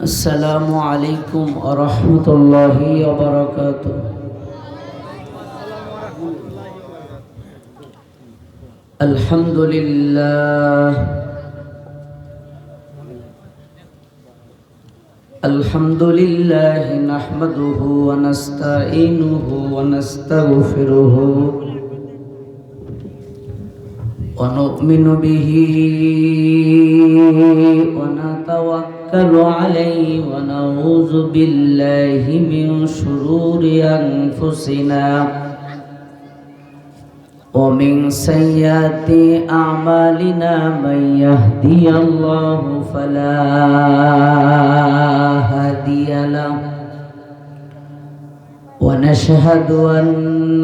السلام عليكم ورحمة الله وبركاته. الحمد لله نحمده ونستعينه ونستغفره ونؤمن به ونتوكل عليه ونعوذ بالله من شرور أنفسنا ومن سيئات أعمالنا من يهدي الله فلا هادي له ونشهد أن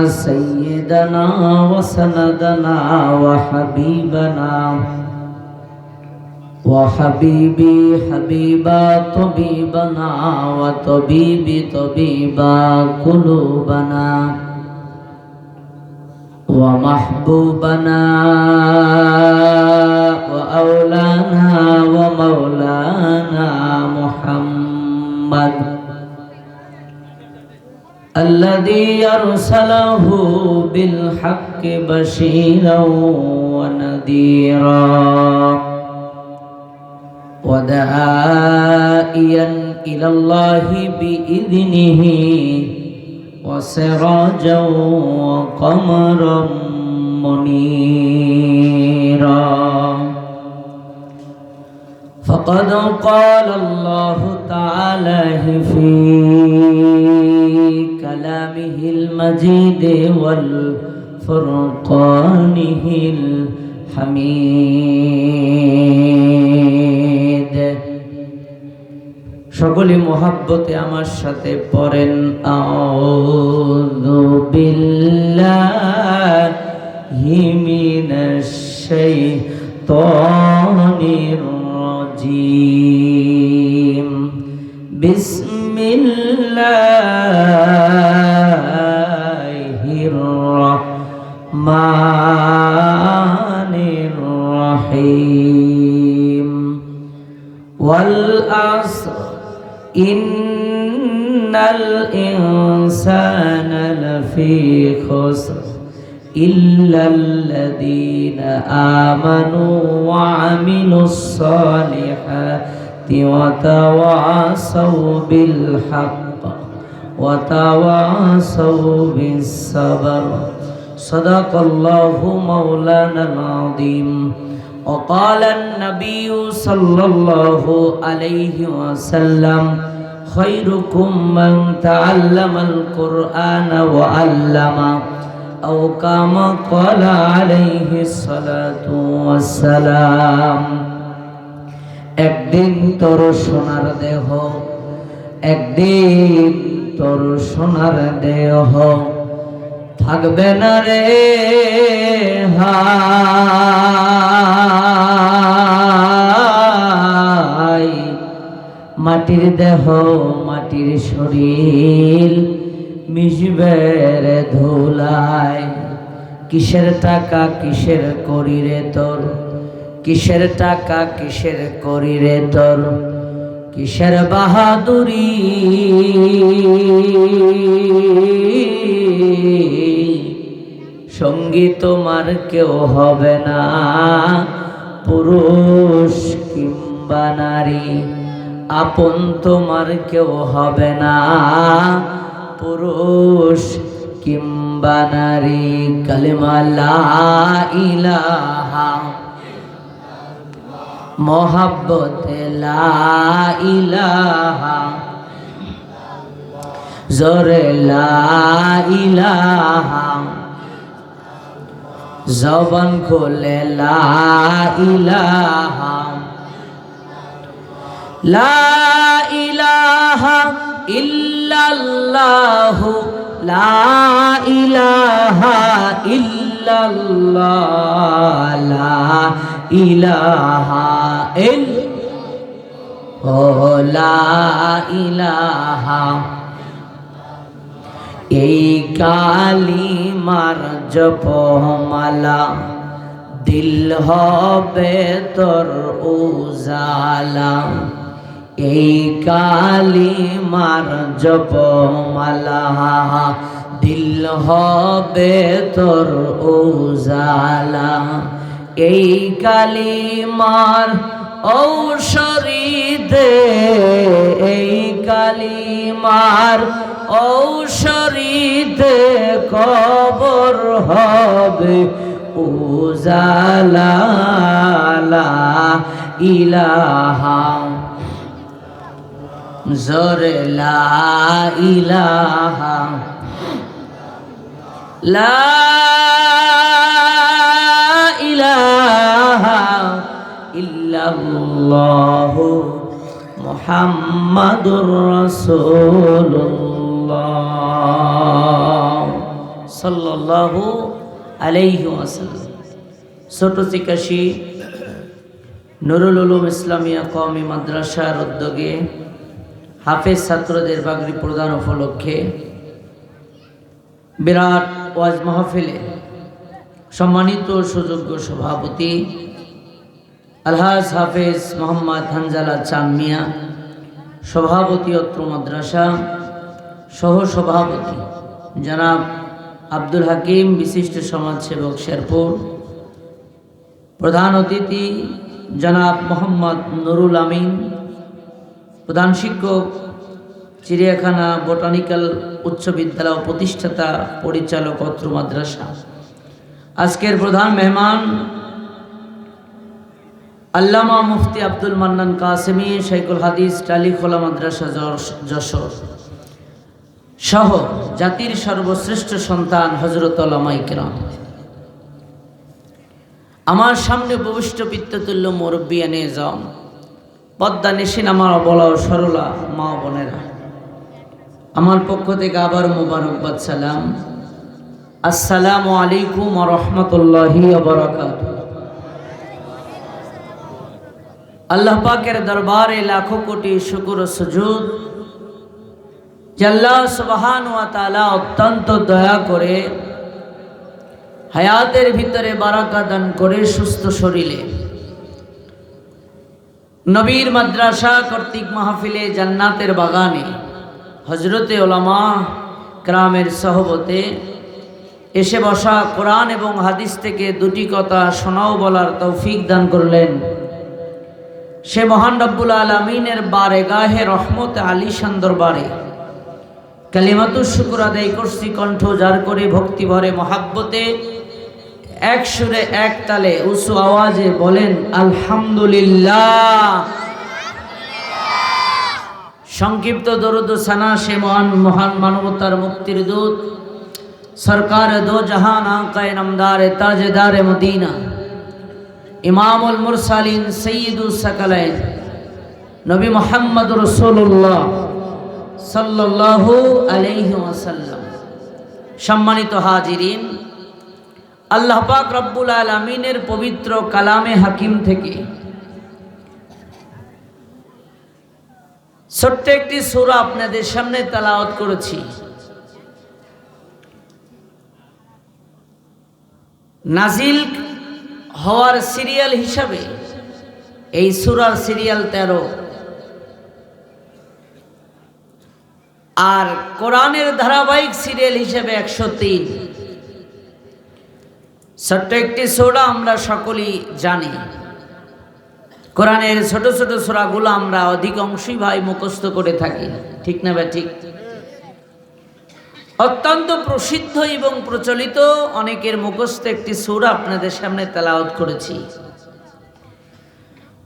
سيدنا وسندنا وحبيبنا حبيبا طبيبنا طبيبا قلوبنا ومحبوبنا وأولانا ومولانا محمد الذي أرسله بالحق بشيرا ونذيرا وداعيا إلى الله بإذنه وسراجا وقمرا منيرا فقد قال الله تعالى في كلامه المجيد والفرقانه الحميد সকলে মহব্বতে আমার সাথে পড়েন আউযু বিল্লাহি মিনাশ শাইতানির রাজীম বিসমিল্লাহির রাহমানির রহিম ওয়াল আসর ইন্নাল ইনসানা লাফি খুসর ইল্লাল্লাযীনা আমানু ওয়া আমিলুস সালিহাতি ওয়া তাওয়াসাউ বিল হক্ক ওয়া তাওয়াসাউ বিস সাবর সাদাকাল্লাহু মাওলানাল আযীম وقال النبي صلى الله عليه وسلم خيركم من تعلم القرآن وعلمه أو كما قال عليه الصلاة والسلام একদিন তোর সোনার দেহ একদিন তোর সোনার দেহ থাকবে না রে হায় মাটির দেহ মাটির শরীর মিশবে রে ধুলায় কিসের টাকা কিসের করি রে তোর কিসের টাকা কিসের করি রে তোর কিসের বাহাদুরি সঙ্গী তোমার কেউ হবে না পুরুষ কিংবা নারী আপন তোমার কেউ হবে না পুরুষ কিংবা নারী কালিমা লা ইলাহা মোহাব্বতে লা ইলাহা জোরে লা ইলাহা জবান খোলে লা ইলাহা লা ইলাহা ইল্লাল্লাহু লা ইলাহা ইল্লাল্লাহ লা ইলাহা লা ইলাহা এই কালিমার জপমালা দিল হবে তোর উজালা এই কালিমার জপমালা দিল হবে তোর উজালা এই কালিমার ঔষধে এই কালিমার ঔষধে কবর হবে উজালা লা ইলাহা জোরে লা ইলাহা লা ইলাহা ইল্লাল্লাহু মুহাম্মাদুর রাসূলুল্লাহ সাল্লাল্লাহু আলাইহি ওয়াসাল্লাম। ছোট চিকাশি নুরুল উলুম ইসলামিয়া কওমি মাদ্রাসার উদ্যোগে হাফেজ ছাত্রদের পাগড়ি প্রদান উপলক্ষে বিরাট ওয়াজ মাহফিলে সম্মানিত সুযোগ্য সভাপতি আলহাজ হাফেজ মোহাম্মদ হানজালা চাঁদ মিয়া, সভাপতি অত্র মাদ্রাসা, সহ সভাপতি জনাব আব্দুল হাকিম, বিশিষ্ট সমাজসেবক শেরপুর, প্রধান অতিথি জনাব মোহাম্মদ নুরুল আমিন, প্রধান শিক্ষক চিড়িয়াখানা বোটানিক্যাল উচ্চ বিদ্যালয় প্রতিষ্ঠাতা পরিচালক অত্র মাদ্রাসা, আজকের প্রধান মেহমান আল্লামা মুফতি আব্দুল মান্নান কাসেমি, শাইখুল হাদিস টালিখোলা মাদ্রাসা যশোর সহ জাতির সর্বশ্রেষ্ঠ সন্তান হযরত উলামায়ে কেরাম, আমার সামনে উপবিষ্ট পিতৃতুল্য মুরব্বিয়ানে এজম, পদ্মা নিশিন আমার অবলা ও সরলা মা বোনেরা, আমার পক্ষ থেকে আবার মোবারকবাদ সালাম। আসসালামু আলাইকুম ওয়া রাহমাতুল্লাহি ওয়া বারাকাতুহু। আল্লাহ পাকের দরবারে লাখো কোটি শুকর ও সুজুদ যে আল্লাহ সুবহানাহু ওয়া তাআলা অত্যন্ত দয়া করে হায়াতের ভিতরে বারাকা দান করে সুস্থ শরীরে নবীর মাদ্রাসা কর্তৃক মাহফিলে জান্নাতের বাগানে হযরতে উলামা কেরামের সহবতে এসে বসা, কোরআন এবং হাদিস থেকে দুটি কথা শোনাও বলার তৌফিক দান করলেন সে মহান রব্বুল আলামিনের বারেগাহে রহমত আলিশান দরবারে কালিমাতুশ শুকর আদায় করছি কণ্ঠ যার করে ভক্তি ভরে মহাব্বতে এক সুরে এক তালে উঁচু আওয়াজে বলেন আলহামদুলিল্লাহ। সংক্ষিপ্ত দরুদ ও সানা সে মহান মানবতার মুক্তির দূত সরকার দো জাহান আকায়ে নামদার তাজদার মদিনা ইমামুল মুরসালিন সৈয়দুস সাকালাইন নবী মুহাম্মদ রাসূলুল্লাহ সাল্লাল্লাহু আলাইহি ওয়াসাল্লাম। সম্মানিত হাজিরিন, আল্লাহ পাক রব্বুল আলামিনের পবিত্র কালামে হাকিম থেকে ছোট্ট একটি সূরা আপনাদের সামনে তেলাওয়াত করেছি। নাজিল হওয়ার সিরিয়াল হিসাবে এই সূরার সিরিয়াল 13 আর কোরআনের ধারাবাহিক সিরিয়াল হিসাবে 103। ছোট্ট একটি সূরা, আমরা সকলেই জানি কোরআনের ছোট ছোট সূরাগুলো আমরা অধিকাংশই ভাই মুখস্থ করে থাকি, ঠিক না ভাই? ঠিক। অত্যন্ত প্রসিদ্ধ এবং প্রচলিত অনেকের মুখস্থ একটি সূরা আপনাদের সামনে তেলাওয়াত করেছি।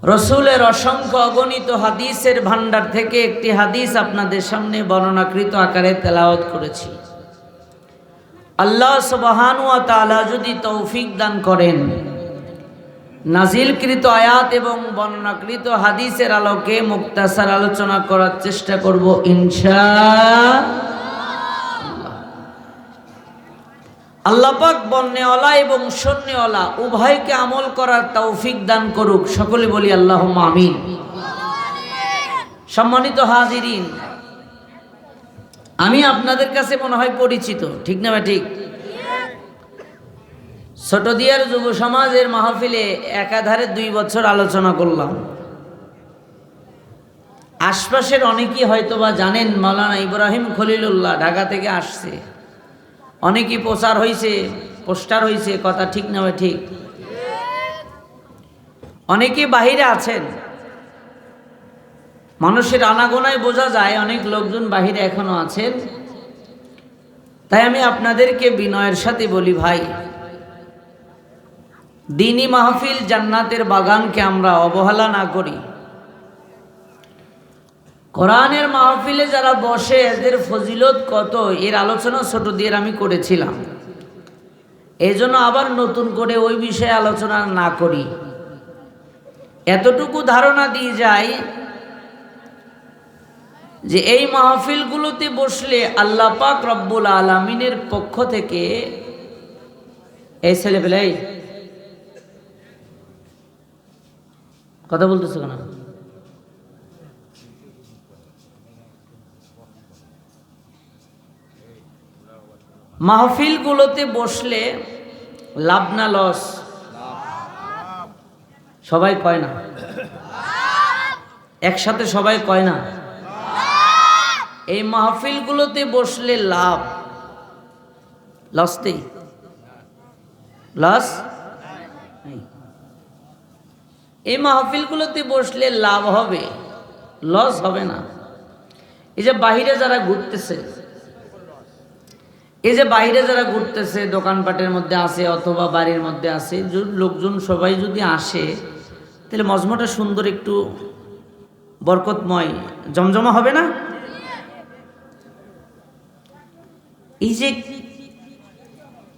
রসুলের অসংখ্য অগণিত হাদিসের ভান্ডার থেকে একটি হাদিস আপনাদের সামনে বর্ণনাকৃত আকারে তেলাওয়াত করেছি। আল্লাহ সুবহানাহু ওয়া তাআলা যদি তৌফিক দান করেন, নাজিলকৃত আয়াত এবং বর্ণনাকৃত হাদিসের আলোকে মুক্তাসার আলোচনা করার চেষ্টা করব ইনশাআল্লাহ। আল্লাহ পাক বন্যওয়ালা এবং শূন্যওয়ালা উভয়কে আমল করার তৌফিক দান করুক, সকলে বলি আল্লাহুম্মা আমিন। সম্মানিত হাজিরিন, আমি আপনাদের কাছে মনে হয় পরিচিত, ঠিক না ভাই? ঠিক। ছোটদিয়ার যুব সমাজের মাহফিলে একাধারে 2 বছর আলোচনা করলাম। আশপাশের অনেকেই হয়তো বা জানেন মাওলানা ইব্রাহিম খলিলুল্লাহ ঢাকা থেকে আসছে, অনেকেই প্রচার হয়েছে, পোস্টার হয়েছে, কথা ঠিক না ভাই? ঠিক। অনেকে বাহিরে আছেন, মানুষের আনাগোনায় বোঝা যায় অনেক লোকজন বাহিরে এখনো আছেন। তাই আমি আপনাদেরকে বিনয়ের সাথে বলি, ভাই, দ্বীনি মাহফিল জান্নাতের বাগানকে আমরা অবহেলা না করি। কোরআনের মাহফিলে যারা বসে এদের ফজিলত কত, এর আলোচনা ছোট দিয়ে আমি করেছিলাম। এই জন্য আবার নতুন করে ওই বিষয়ে আলোচনা না করি। এতটুকু ধারণা দিয়ে যাই যে এই মাহফিলগুলোতে বসলে আল্লাহ পাক রব্বুল আলামিনের পক্ষ থেকে এই ছেলেপেলে কথা বলতেছো কেন? মাহফিলগুলোতে বসলে লাভ না লস? সবাই কয় না, একসাথে সবাই কয় না। এই মাহফিলগুলোতে বসলে লাভ, লসতেই লস। এই মাহফিলগুলোতে বসলে লাভ হবে, লস হবে না। এই যে বাহিরে যারা ঘুরতেছে, দোকানপাটের মধ্যে আছে অথবা বাড়ির মধ্যে আছে, লোকজন সবাই যদি আসে তাহলে মজমাটা সুন্দর, একটু বরকতময়, জমজমা হবে না?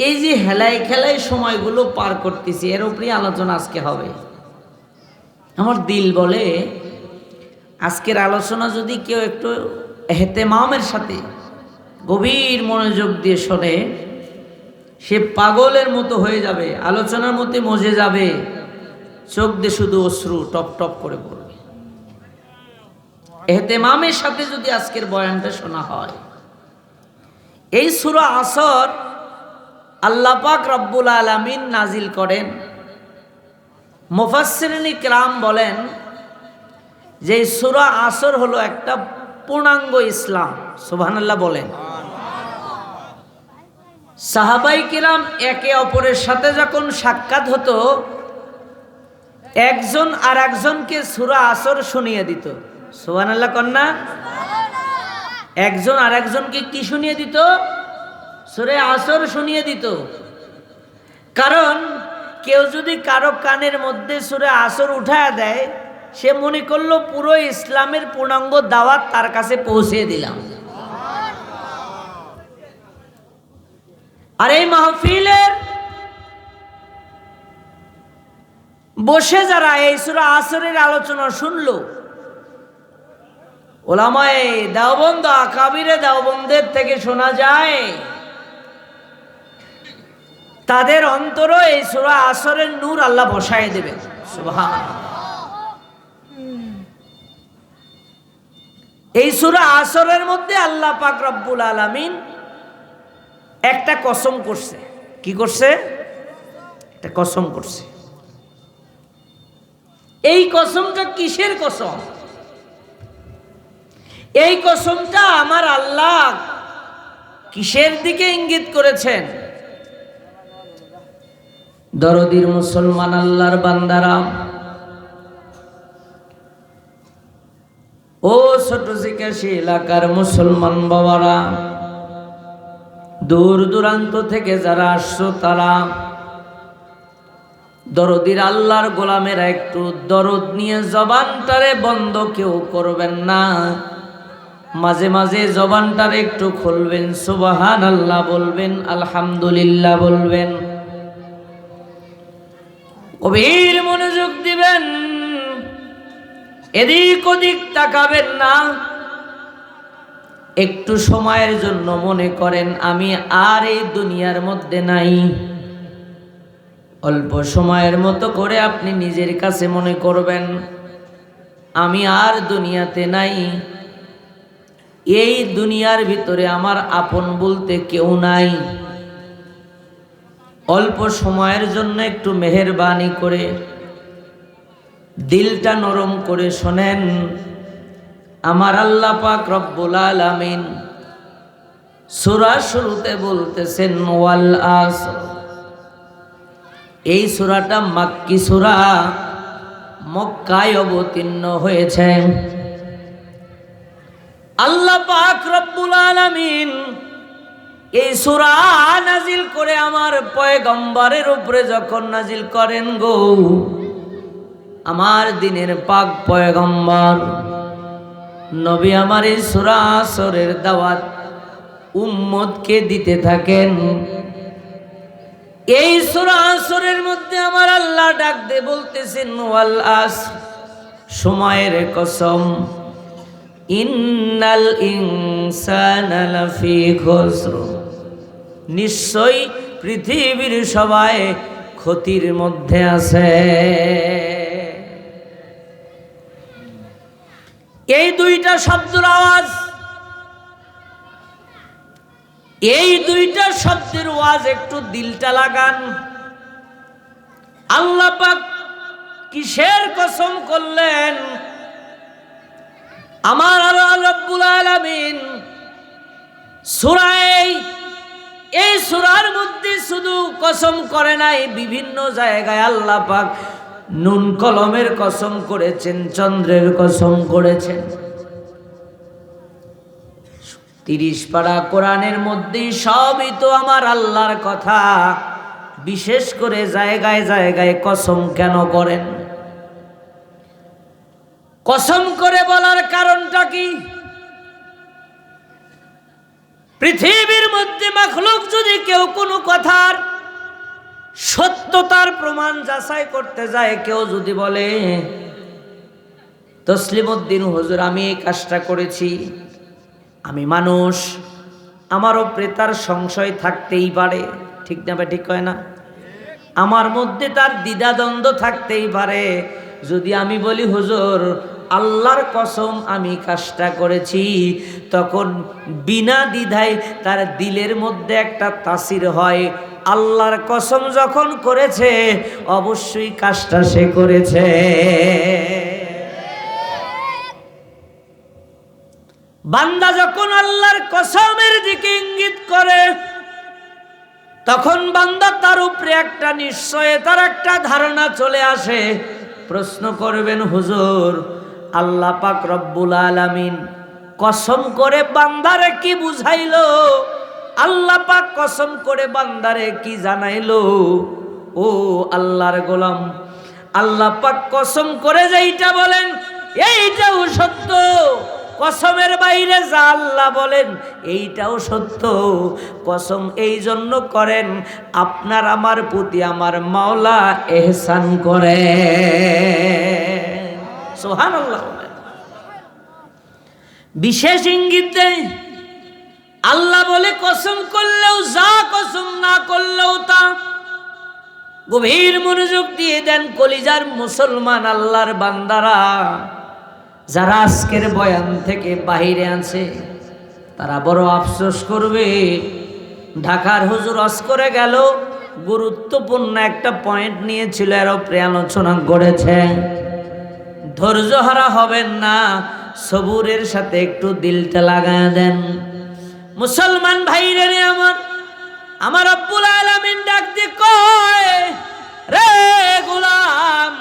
এই যে হেলায় খেলায় সময়গুলো পার করতেছি, এর উপরেই আলোচনা আজকে হবে। আমার দিল বলে আজকের আলোচনা যদি কেউ একটু এহতেমামের সাথে গভীর মনোযোগ দিয়ে শোনে, সে পাগলের মতো হয়ে যাবে, আলোচনার মধ্যে মজে যাবে, চোখ দিয়ে শুধু অশ্রু টপ টপ করে পড়বে। এহতেমামের সাথে যদি আজকের বয়ানটা শোনা হয়। এই সূরা আসর আল্লাহ পাক রব্বুল আলামিন নাজিল করেন। মুফাসসিরিন কিরাম বলেন যে সূরা আসর হলো একটা পূর্ণাঙ্গ ইসলাম। সুবহানাল্লাহ বলেন। সাহাবাই কিরাম একে অপরের সাথে যখন সাক্ষাৎ হতো, একজন আর একজনকে সূরা আসর শুনিয়ে দিত। সুবহানাল্লাহ কন্যা। একজন আর একজনকে কি শুনিয়ে দিত? সূরা আসর শুনিয়ে দিত। কারণ কেউ যদি কারো কানের মধ্যে সূরা আসর উঠায় দেয়, সে মনে করলো পুরো ইসলামের পূর্ণাঙ্গ দাওয়াত তার কাছে পৌঁছে দিলাম। আর এই মাহফিলের বসে যারা এই সূরা আসরের আলোচনা শুনলো, ওলামায়ে দেওবন্দ, আকাবিরে দেওবন্দের থেকে শোনা যায় তাদের অন্তরে এই সূরা আসরের নূর আল্লাহ বসায় দেবেন। সুবহানাল্লাহ। এই সূরা আসরের মধ্যে আল্লাহ পাক রব্বুল আলামিন একটা কসম করছে। কি করছে? একটা কসম করছে। এই কসমটা কিসের কসম? এই কসমটা আমার আল্লাহ কিসের দিকে ইঙ্গিত করেছেন? দরদির মুসলমান আল্লাহর বান্দারা, ও ছোট জিজ্ঞাসী এলাকার মুসলমান বাবারা, দূর দূরান্ত থেকে যারা আসছো তারা, দরদির আল্লাহর গোলামেরা, একটু দরদ নিয়ে জবানটারে বন্ধ কেউ করবেন না। মাঝে মাঝে জবানটারে একটু খুলবেন, সুবহানাল্লাহ বলবেন, আলহামদুলিল্লাহ বলবেন। গভীর মনোযোগ দিবেন, এদিক ওদিক তাকাবেন না। একটু সময়ের জন্য মনে করেন আমি আর এই দুনিয়ার মধ্যে নাই। অল্প সময়ের মতো করে আপনি নিজের কাছে মনে করবেন আমি আর দুনিয়াতে নাই। এই দুনিয়ার ভিতরে আমার আপন বলতে কেউ নাই। অল্প সময়ের জন্য একটু মেহেরবানি করে দিলটা নরম করে শোনেন। আমার আল্লাহ পাক রব্বুল আলামিন সূরা শুরুতে বলতেছেন ওয়াল আসর। এই সূরাটা মাক্কি সূরা, মক্কায় অবতীর্ণ হয়েছে। আল্লাহ পাক রব্বুল আলামিন এই সূরা নাজিল করে আমার পয়গম্বরের উপরে যখন নাজিল করেন গো, আমার দিনের পাক পয়গম্বর নবী আমার এই সূরা আসরের দাওয়াত উম্মতকে দিতে থাকেন। এই সূরা আসরের মধ্যে আমার আল্লাহ ডাক দিয়ে বলতেছেন ওয়াল আসর, সময়ের কসম, ইন্নাল ইনসানা লাফি খুসর, নিশ্চয়ই পৃথিবীর সবাই ক্ষতির মধ্যে আছে। এই দুইটা শব্দের আওয়াজ, এই দুইটা শব্দের আওয়াজ একটু দিলটা লাগান। আল্লাহ পাক কিসের কসম করলেন? আমার আল্লাহ রব্বুল আলামিন এই সূরার মধ্যে শুধু কসম করে নাই, বিভিন্ন জায়গায় আল্লাহ পাক নুন কলমের কসম করেছেন, চন্দ্রের কসম করেছেন। 30 পারা কোরআনের মধ্যে সবই তো আমার আল্লাহর কথা। বিশেষ করে জায়গায় জায়গায় কসম কেন করেন? কসম করে বলার কারণটা কি? পৃথিবীর মধ্যে মাখলুক যদি কেউ কোনো কথার সত্যতার প্রমাণ যাচাই করতে যায়, কেউ যদি বলে তসলিমউদ্দিন হুজুর আমি এই কাজটা করেছি, আমি মানুষ, আমারও প্রেতার সংশয় থাকতেই পারে, ঠিক না? ঠিক হয় না? আমার মধ্যে তার দ্বিধাদ্বন্দ্ব থাকতেই পারে। যদি আমি বলি হুজুর আল্লাহর কসম আমি কাজটা করেছি, তখন বিনা দ্বিধায় তার দিলের মধ্যে একটা তাসির হয়, আল্লাহর কসম যখন করেছে অবশ্যই কাজটা সে করেছে। বান্দা যখন আল্লাহর কসমের দিকে ইঙ্গিত করে, তখন বান্দা তার উপরে একটা নিশ্চয়তার একটা ধারণা চলে আসে। প্রশ্ন করবেন হুজুর আল্লাহ পাক রব্বুল আলামিন কসম করে বান্দারে কি বুঝাইলো? আল্লাহ পাক কসম করে বান্দারে কি জানাইলো? ও আল্লাহর গোলাম, আল্লাহ পাক কসম করে যেইটা বলেন এইটাও সত্য, কসমের বাইরে যা আল্লাহ বলেন এইটাও সত্য। কসম এই জন্য করেন আপনার আমার প্রতি আমার মাওলা এহসান করে। সুবহানাল্লাহ। বিশেষ ইঙ্গিত দেয় আল্লাহ বলে কসম করলেও যা, কসম না করলেও তা। গভীর মনোযোগ দিয়ে দেন কলিজার মুসলমান আল্লাহর বান্দারা, যারা আজকের বয়ান থেকে বাহিরে আছে তারা বড় আফসোস করবে। ঢাকার হুজুর অস করে গেল, গুরুত্বপূর্ণ একটা পয়েন্ট নিয়েছিল, এর উপরে আলোচনা করেছে। ধৈর্য হারা হবেন না, সবুরের সাথে একটু দিলটা লাগায় দেন। মুসলমান ভাইরে আমার রব্বুল আলামিন ডাক দিয়ে কয়, রে গোলাম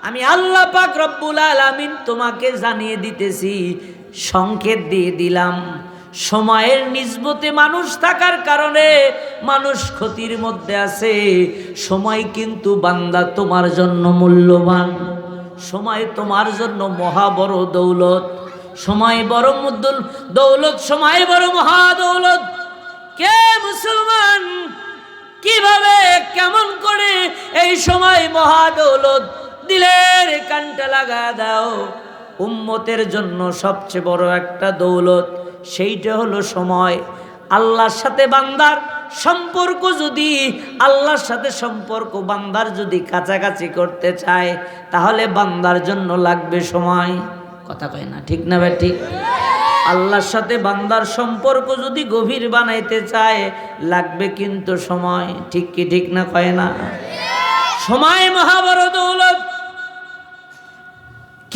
আমি আল্লাহ পাক রব্বুল আলামিন তোমাকে জানিয়ে দিতেছি, সংকেত দিয়ে দিলাম। সময়ের নিসবতে মানুষ থাকার কারণে মানুষ ক্ষতির মধ্যে আছে। সময় কিন্তু বান্দা তোমার জন্য মূল্যবান, সময় তোমার জন্য মহা বড় দৌলত। সময় বড় দৌলত, সময় বড় মহা দৌলত। কে মুসলমান কিভাবে কেমন করে এই সময় মহা দৌলত দিলের কানটা লাগা দাও। উম্মতের জন্য সবচেয়ে বড় একটা দৌলত, সেইটা হলো সময়। আল্লাহর সাথে বান্দার সম্পর্ক যদি, আল্লাহর সাথে সম্পর্ক বান্দার যদি কাছাকাছি করতে চায়, তাহলে বান্দার জন্য লাগবে সময়। কথা কয় না, ঠিক না ভাই? ঠিক। আল্লাহর সাথে বান্দার সম্পর্ক যদি গভীর বানাইতে চায়, লাগবে কিন্তু সময়। ঠিক কি ঠিক না? কয় না? সময় মহা বড় দৌলত।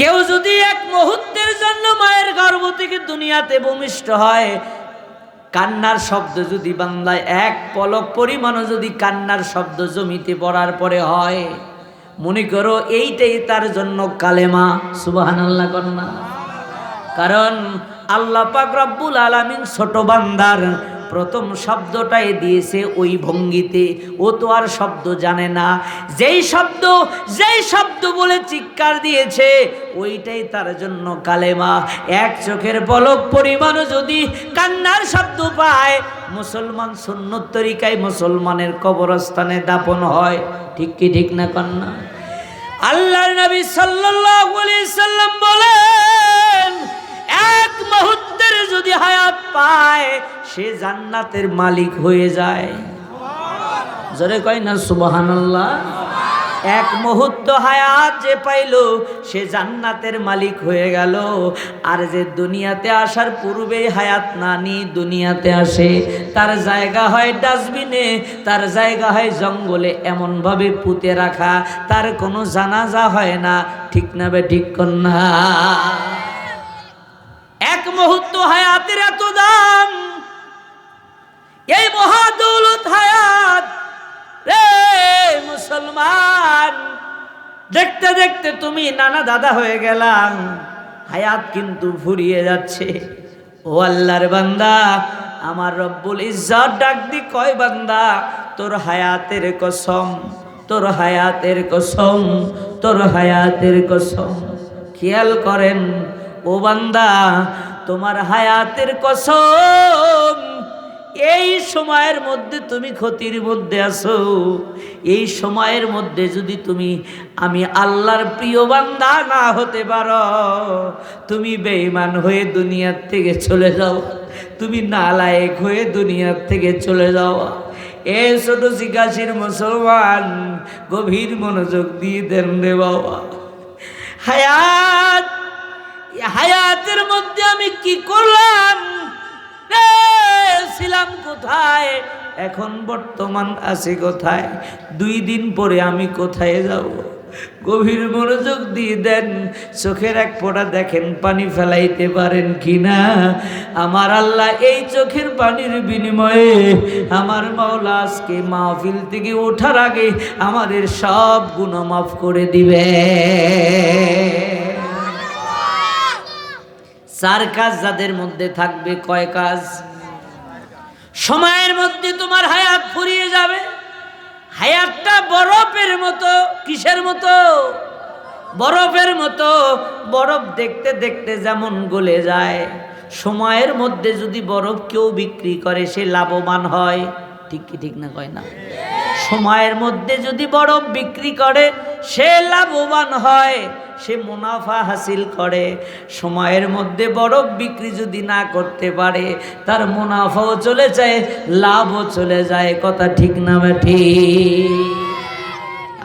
কেউ যদি এক মুহূর্তের জন্য মায়ের গর্ভ থেকে দুনিয়াতে ভূমিষ্ঠ হয়, কান্নার শব্দ যদি বাংলায় এক পলক পরিমাণও যদি কান্নার শব্দ জমিতে পড়ার পরে হয়, মনে করো এইটাই তার জন্য কালেমা। সুবহানাল্লাহ কন্যা। কারণ আল্লাহ পাক রব্বুল আলামিন ছোট বান্দার প্রথম শব্দটাই দিয়েছে ওই ভঙ্গিতে। ও তো আর শব্দ জানে না, যেই শব্দ বলে চিৎকার দিয়েছে ওইটাই তার জন্য কালেমা। এক চোখের পলক পরিমাণও যদি কান্নার শব্দ পায়, মুসলমান সুন্নত তরিকায় মুসলমানের কবরস্থানে দাফন হয়। ঠিক কি ঠিক না কন্যা? আল্লাহর নবী সাল্লাল্লাহু আলাইহি সাল্লাম বলেন, এক মুহূর্তের যদি হায়াত পায় সে জান্নাতের মালিক হয়ে যায়। জোরে কয় না সুবহানাল্লাহ। এক মুহূর্ত হায়াত যে পাইল সে জান্নাতের মালিক হয়ে গেল। আর যে দুনিয়াতে আসার পূর্বেই হায়াত না নিয়ে দুনিয়াতে আসে, তার জায়গা হয় ডাস্টবিনে, তার জায়গা হয় জঙ্গলে, এমনভাবে পুঁতে রাখা, তার কোনো জানাজা হয় না। ঠিক না বে ঠিক কন্যা? এক মুহূর্ত হায়াতের এত দাম, এই মহাদৌলত হায়াত রে মুসলমান। দেখতে দেখতে তুমি নানা দাদা হয়ে গেলাম, হায়াত কিন্তু ফুরিয়ে যাচ্ছে। ও আল্লাহর বান্দা, আমার রব্বুল ইজ্জত ডাক দি কয়, বান্দা তোর হায়াতের কসম, তোর হায়াতের কসম, তোর হায়াতের কসম। খেয়াল করেন ও বান্দা, তোমার হায়াতের কসম, এই সময়ের মধ্যে তুমি ক্ষতির মধ্যে আছো। এই সময়ের মধ্যে যদি আমি আল্লাহর প্রিয় বান্দা না হতে পারো, তুমি বেঈমান হয়ে দুনিয়ার থেকে চলে যাও, তুমি নালায়েক হয়ে দুনিয়ার থেকে চলে যাও। এ ছোট জিজ্ঞাসির মুসলমান, গভীর মনোযোগ দিয়ে দেন রে বাবা। হায়াতের মধ্যে আমি কি করলাম, ছিলাম কোথায়, এখন বর্তমান আছি কোথায়, 2 দিন পরে আমি কোথায় যাব? গভীর মনোযোগ দিয়ে দেন, চোখের এক ফোঁটা দেখেন পানি ফেলাইতে পারেন কিনা। আমার আল্লাহ এই চোখের পানির বিনিময়ে আমার মাওলা আজকে মাহফিল থেকে ওঠার আগে আমাদের সব গুনাহ মাফ করে দিবে। 4 কাজ যাদের মধ্যে থাকবে, কয় কাজ? সময়ের মধ্যে তোমার হায়াত ফুরিয়ে যাবে। হায়াতটা বরফের মতো। কিসের মতো? বরফের মতো। বরফ দেখতে দেখতে যেমন গলে যায়, সময়ের মধ্যে যদি বরফ কেউ বিক্রি করে সে লাভবান হয়। ঠিক কি ঠিক না কয় না? সময়ের মধ্যে যদি বরফ বিক্রি করে সে লাভবান হয়, সে মুনাফা হাসিল করে। সময়ের মধ্যে বরফ বিক্রি যদি না করতে পারে, তার মুনাফাও চলে যায়, লাভও চলে যায়। কথা ঠিক না ঠিক?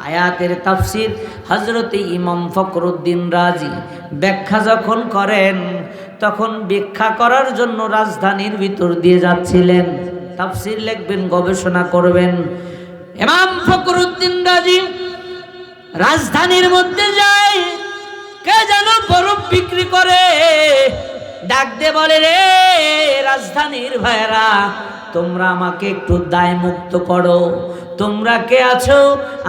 আয়াতের তাফসির হযরতে ইমাম ফখরুদ্দীন রাজি ব্যাখ্যা যখন করেন, তখন ব্যাখ্যা করার জন্য রাজধানীর ভিতর দিয়ে যাচ্ছিলেন। তাফসির লিখবেন, গবেষণা করবেন। ইমাম ফখরুদ্দীন রাজি রাজধানীর মধ্যে যায়, কে যেন বরফ বিক্রি করে। ডাক দে বলে, রে রাজধানীর ভাইরা, তোমরা আমাকে একটু দায় মুক্ত করো। তোমরা কে আছো,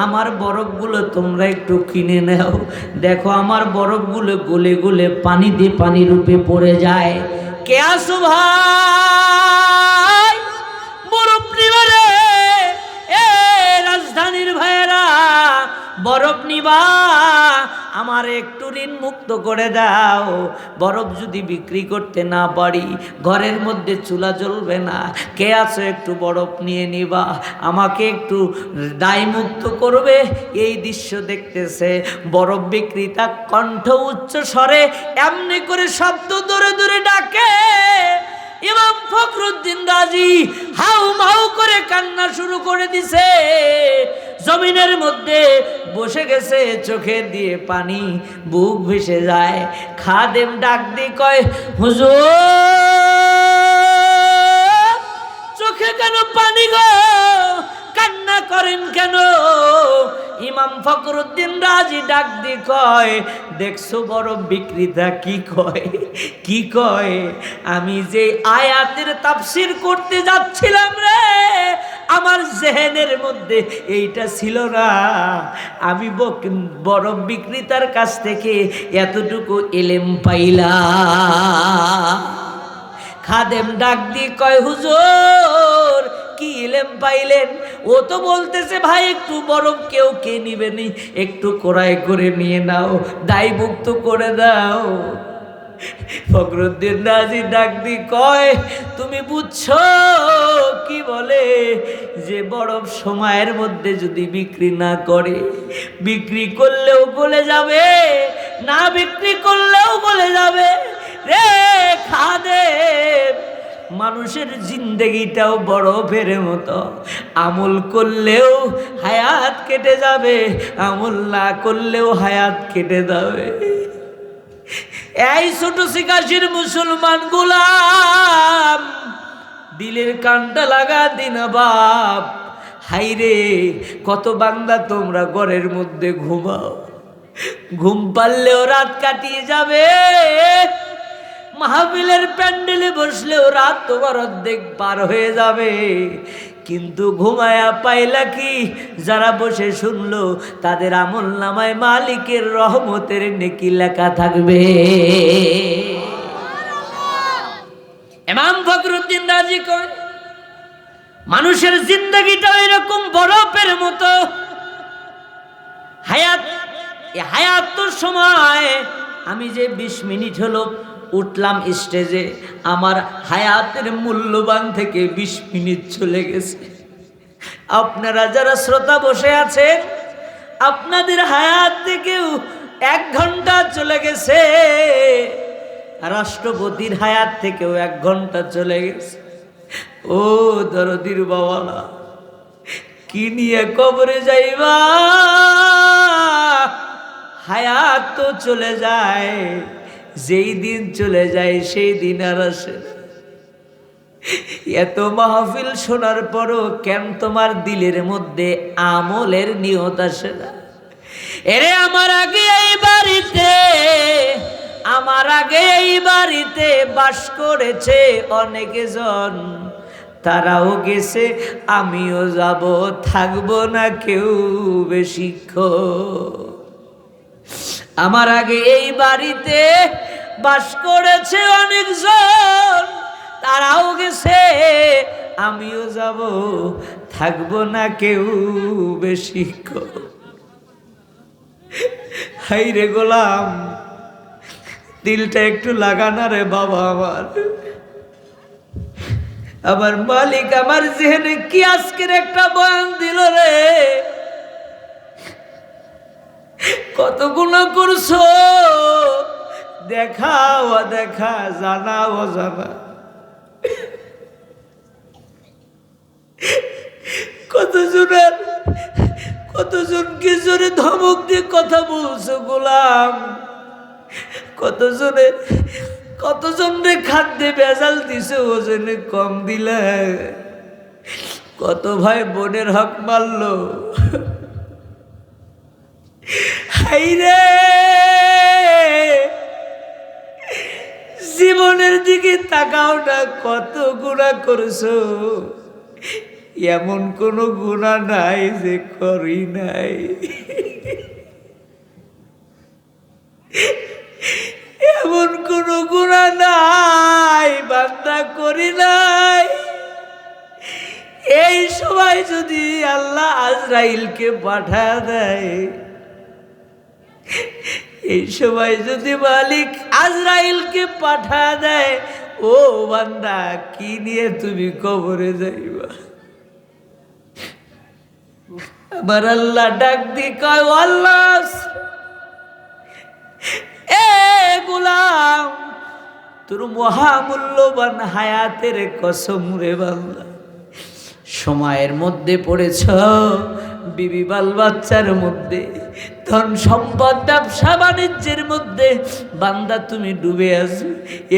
আমার বরফগুলো তোমরা একটু কিনে নাও। দেখো আমার বরফগুলো গলে গলে পানি দিয়ে পানি রূপে পড়ে যায়। কে আছো ভাই, বরফ নিবা রে? এ রাজধানীর ভাইরা, বরফ নিবা, আমার একটু ঋণ মুক্ত করে দাও। বরফ যদি বিক্রি করতে না পারি, ঘরের মধ্যে চুলা জ্বলবে না। কে আছো একটু বরফ নিয়ে নিবা, আমাকে একটু দায় মুক্ত করবে। এই দৃশ্য দেখতেছে বরফ বিক্রেতা, কণ্ঠ উচ্চ স্বরে এমনি করে শব্দ ধরে ধরে ডাকে। ইমাম ফখরুদ্দীন রাজি হাউ মাউ করে কান্না শুরু করে দিছে। জমিনের মধ্যে বসে গেছে, চোখে দিয়ে পানি, বুক ভেসে যায়। খাদেম ডাক দিয়ে কয়, হুজুর চোখে কেন পানি গো, কান্না করেন কেন? ইমাম ফখরুদ্দিন রাজি ডাক দি কয়, দেখছো বড় বিক্রেতা কি কয়, আমি যে আয়াতের তাফসীর করতে যাচ্ছিলাম রে, আমার জেহেনের মধ্যে এইটা ছিল না। আমি বড় বিক্রেতার কাছ থেকে এতটুকু ইলম পাইলাম। খাদেম ডাক দি কয়, হুজুর কি ইলম পাইলেন? ও তো বলতেছে ভাই একটু বরফ কেউ কে নিবে নি, একটু কোরাই করে নিয়ে নাও, দায়মুক্ত করে দাও। ফখরুদ্দিন রাজি ডাক দি কয়, তুমি বুঝছো কি বলে? যে বরফ সময়ের মধ্যে যদি বিক্রি না করে, বিক্রি করলেও গলে যাবে, না বিক্রি করলেও গলে যাবে রে খাদেম। মানুষের জিন্দেগিটাও বরফের মতো, আমল করলেও হায়াত কেটে যাবে, আমল না করলেও হায়াত কেটে যাবে। এই ছোট শিকাশির মুসলমান গোলাম, দিলের কানটা লাগা দিন বাপ। হাইরে কত বান্দা তোমরা ঘরের মধ্যে ঘুমাও, ঘুম পারলেও রাত কাটিয়ে যাবে, মাহফিলের প্যান্ডেলে বসলেও রাত তোমার অর্ধেক পার হয়ে যাবে, কিন্তু ঘুমায়া পাইলা কি? যারা বসে শুনলো তাদের আমল নামায় মালিকের রহমতের নেকি লেখা থাকবে। ইমাম ফখরুদ্দিন রাজি কয়, মানুষের জিন্দগিটা এরকম বরফের মতো। হায়াতের সময় আমি যে 20 মিনিট হলো উঠলাম স্টেজে, আমার হায়াতের মূল্যবান থেকে 20 মিনিট চলে গেছে। আপনারা যারা শ্রোতা বসে আছেন, আপনাদের হায়াত থেকেও 1 ঘন্টা চলে গেছে, রাষ্ট্রপতির হায়াত থেকেও 1 ঘন্টা চলে গেছে। ও দরদির বাবারা, কি নিয়ে কবরে যাইবা? হায়াত তো চলে যায়, যেই দিন চলে যায় সেই দিন আর আসে না। এত মাহফিল শোনার পরও কেন তোমার দিলের মধ্যে আমলের নিয়ত আসে না? এরে আমার আগে এই বাড়িতে বাস করেছে অনেকজন, তারাও গেছে, আমিও যাব, থাকবো না কেউ বেশিক্ষণ। আমার আগে এই বাড়িতে বাস করেছে অনেকজন, তারাও গেছে, আমিও যাব, থাকবো না কেউ বেশিক্ষণ। হাইরে গোলাম, দিলটা একটু লাগানা রে বাবা আমার মালিক আমার জেহেনে কি আজকের একটা বয়ান দিল রে। কত গুনাহ করছো, দেখা অদেখা, জানা অজানা, কতজনকে জোরে ধমক দিয়ে কথা বলছো গোলাম, কতজনে খাদ্যে ভেজাল দিছে, ওজনে কম দিলে, কত ভাই বোনের হক মারলো। হাইরে জীবনের দিকে তাকাও না, কত গুনাহ করছো, এমন কোনো গুনাহ নাই যে করি নাই। এমন কোনো গুনাহ নাই বান্দা করি নাই। এই সময় যদি আল্লাহ আজরাইলকে পাঠা দেয়, এই সময় যদি মালিক আজরাইলকে পাঠা দেয়, ও বান্দা কি নিয়ে তুমি কবরে যাইবা? আমার আল্লাহ ডাক দি কয়, আল্লাহ এ গোলাম, তোর মহামূল্যবান হায়াতের কসম রে বান্দা, সময়ের মধ্যে পড়েছ, বিবি বাল বাচ্চার মধ্যে, ধন সম্পদ ব্যবসা বাণিজ্যের মধ্যে বান্দা তুমি ডুবে আছো।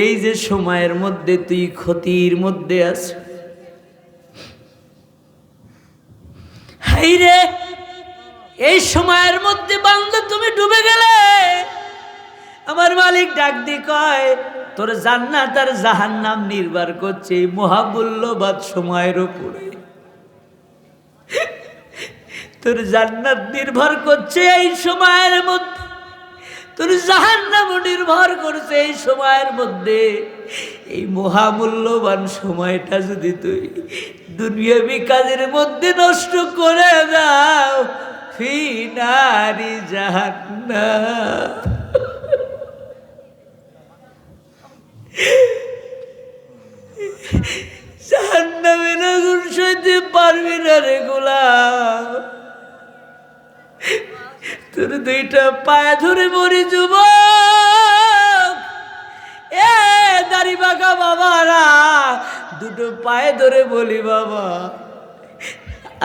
এই যে সময়ের মধ্যে তুই ক্ষতির মধ্যে আছো। হাইরে এই সময়ের মধ্যে বান্দা তুমি ডুবে গেলে আমার মালিক ডাক দিয়ে কয়, তোর জান্নাত আর জাহান্নাম নির্ভর করছে এই মহামূল্যবান সময়ের উপরে। তোর জান্নাত নির্ভর করছে এই সময়ের মধ্যে, তোর জাহান্নামও নির্ভর করছে এই সময়ের মধ্যে। এই মহামূল্যবান সময়টা যদি তুই দুনিয়াবি কাজের মধ্যে নষ্ট করে দাও, ফি নারি জাহান্নাম, জাহান্নামের আগুন সইতে পারবি না রে গোলাম। তোর দুইটা পায়ে ধরে মরি যুবক, এ দাড়ি বাঁকা বাবারা, দুটো পায়ে ধরে বলি বাবা,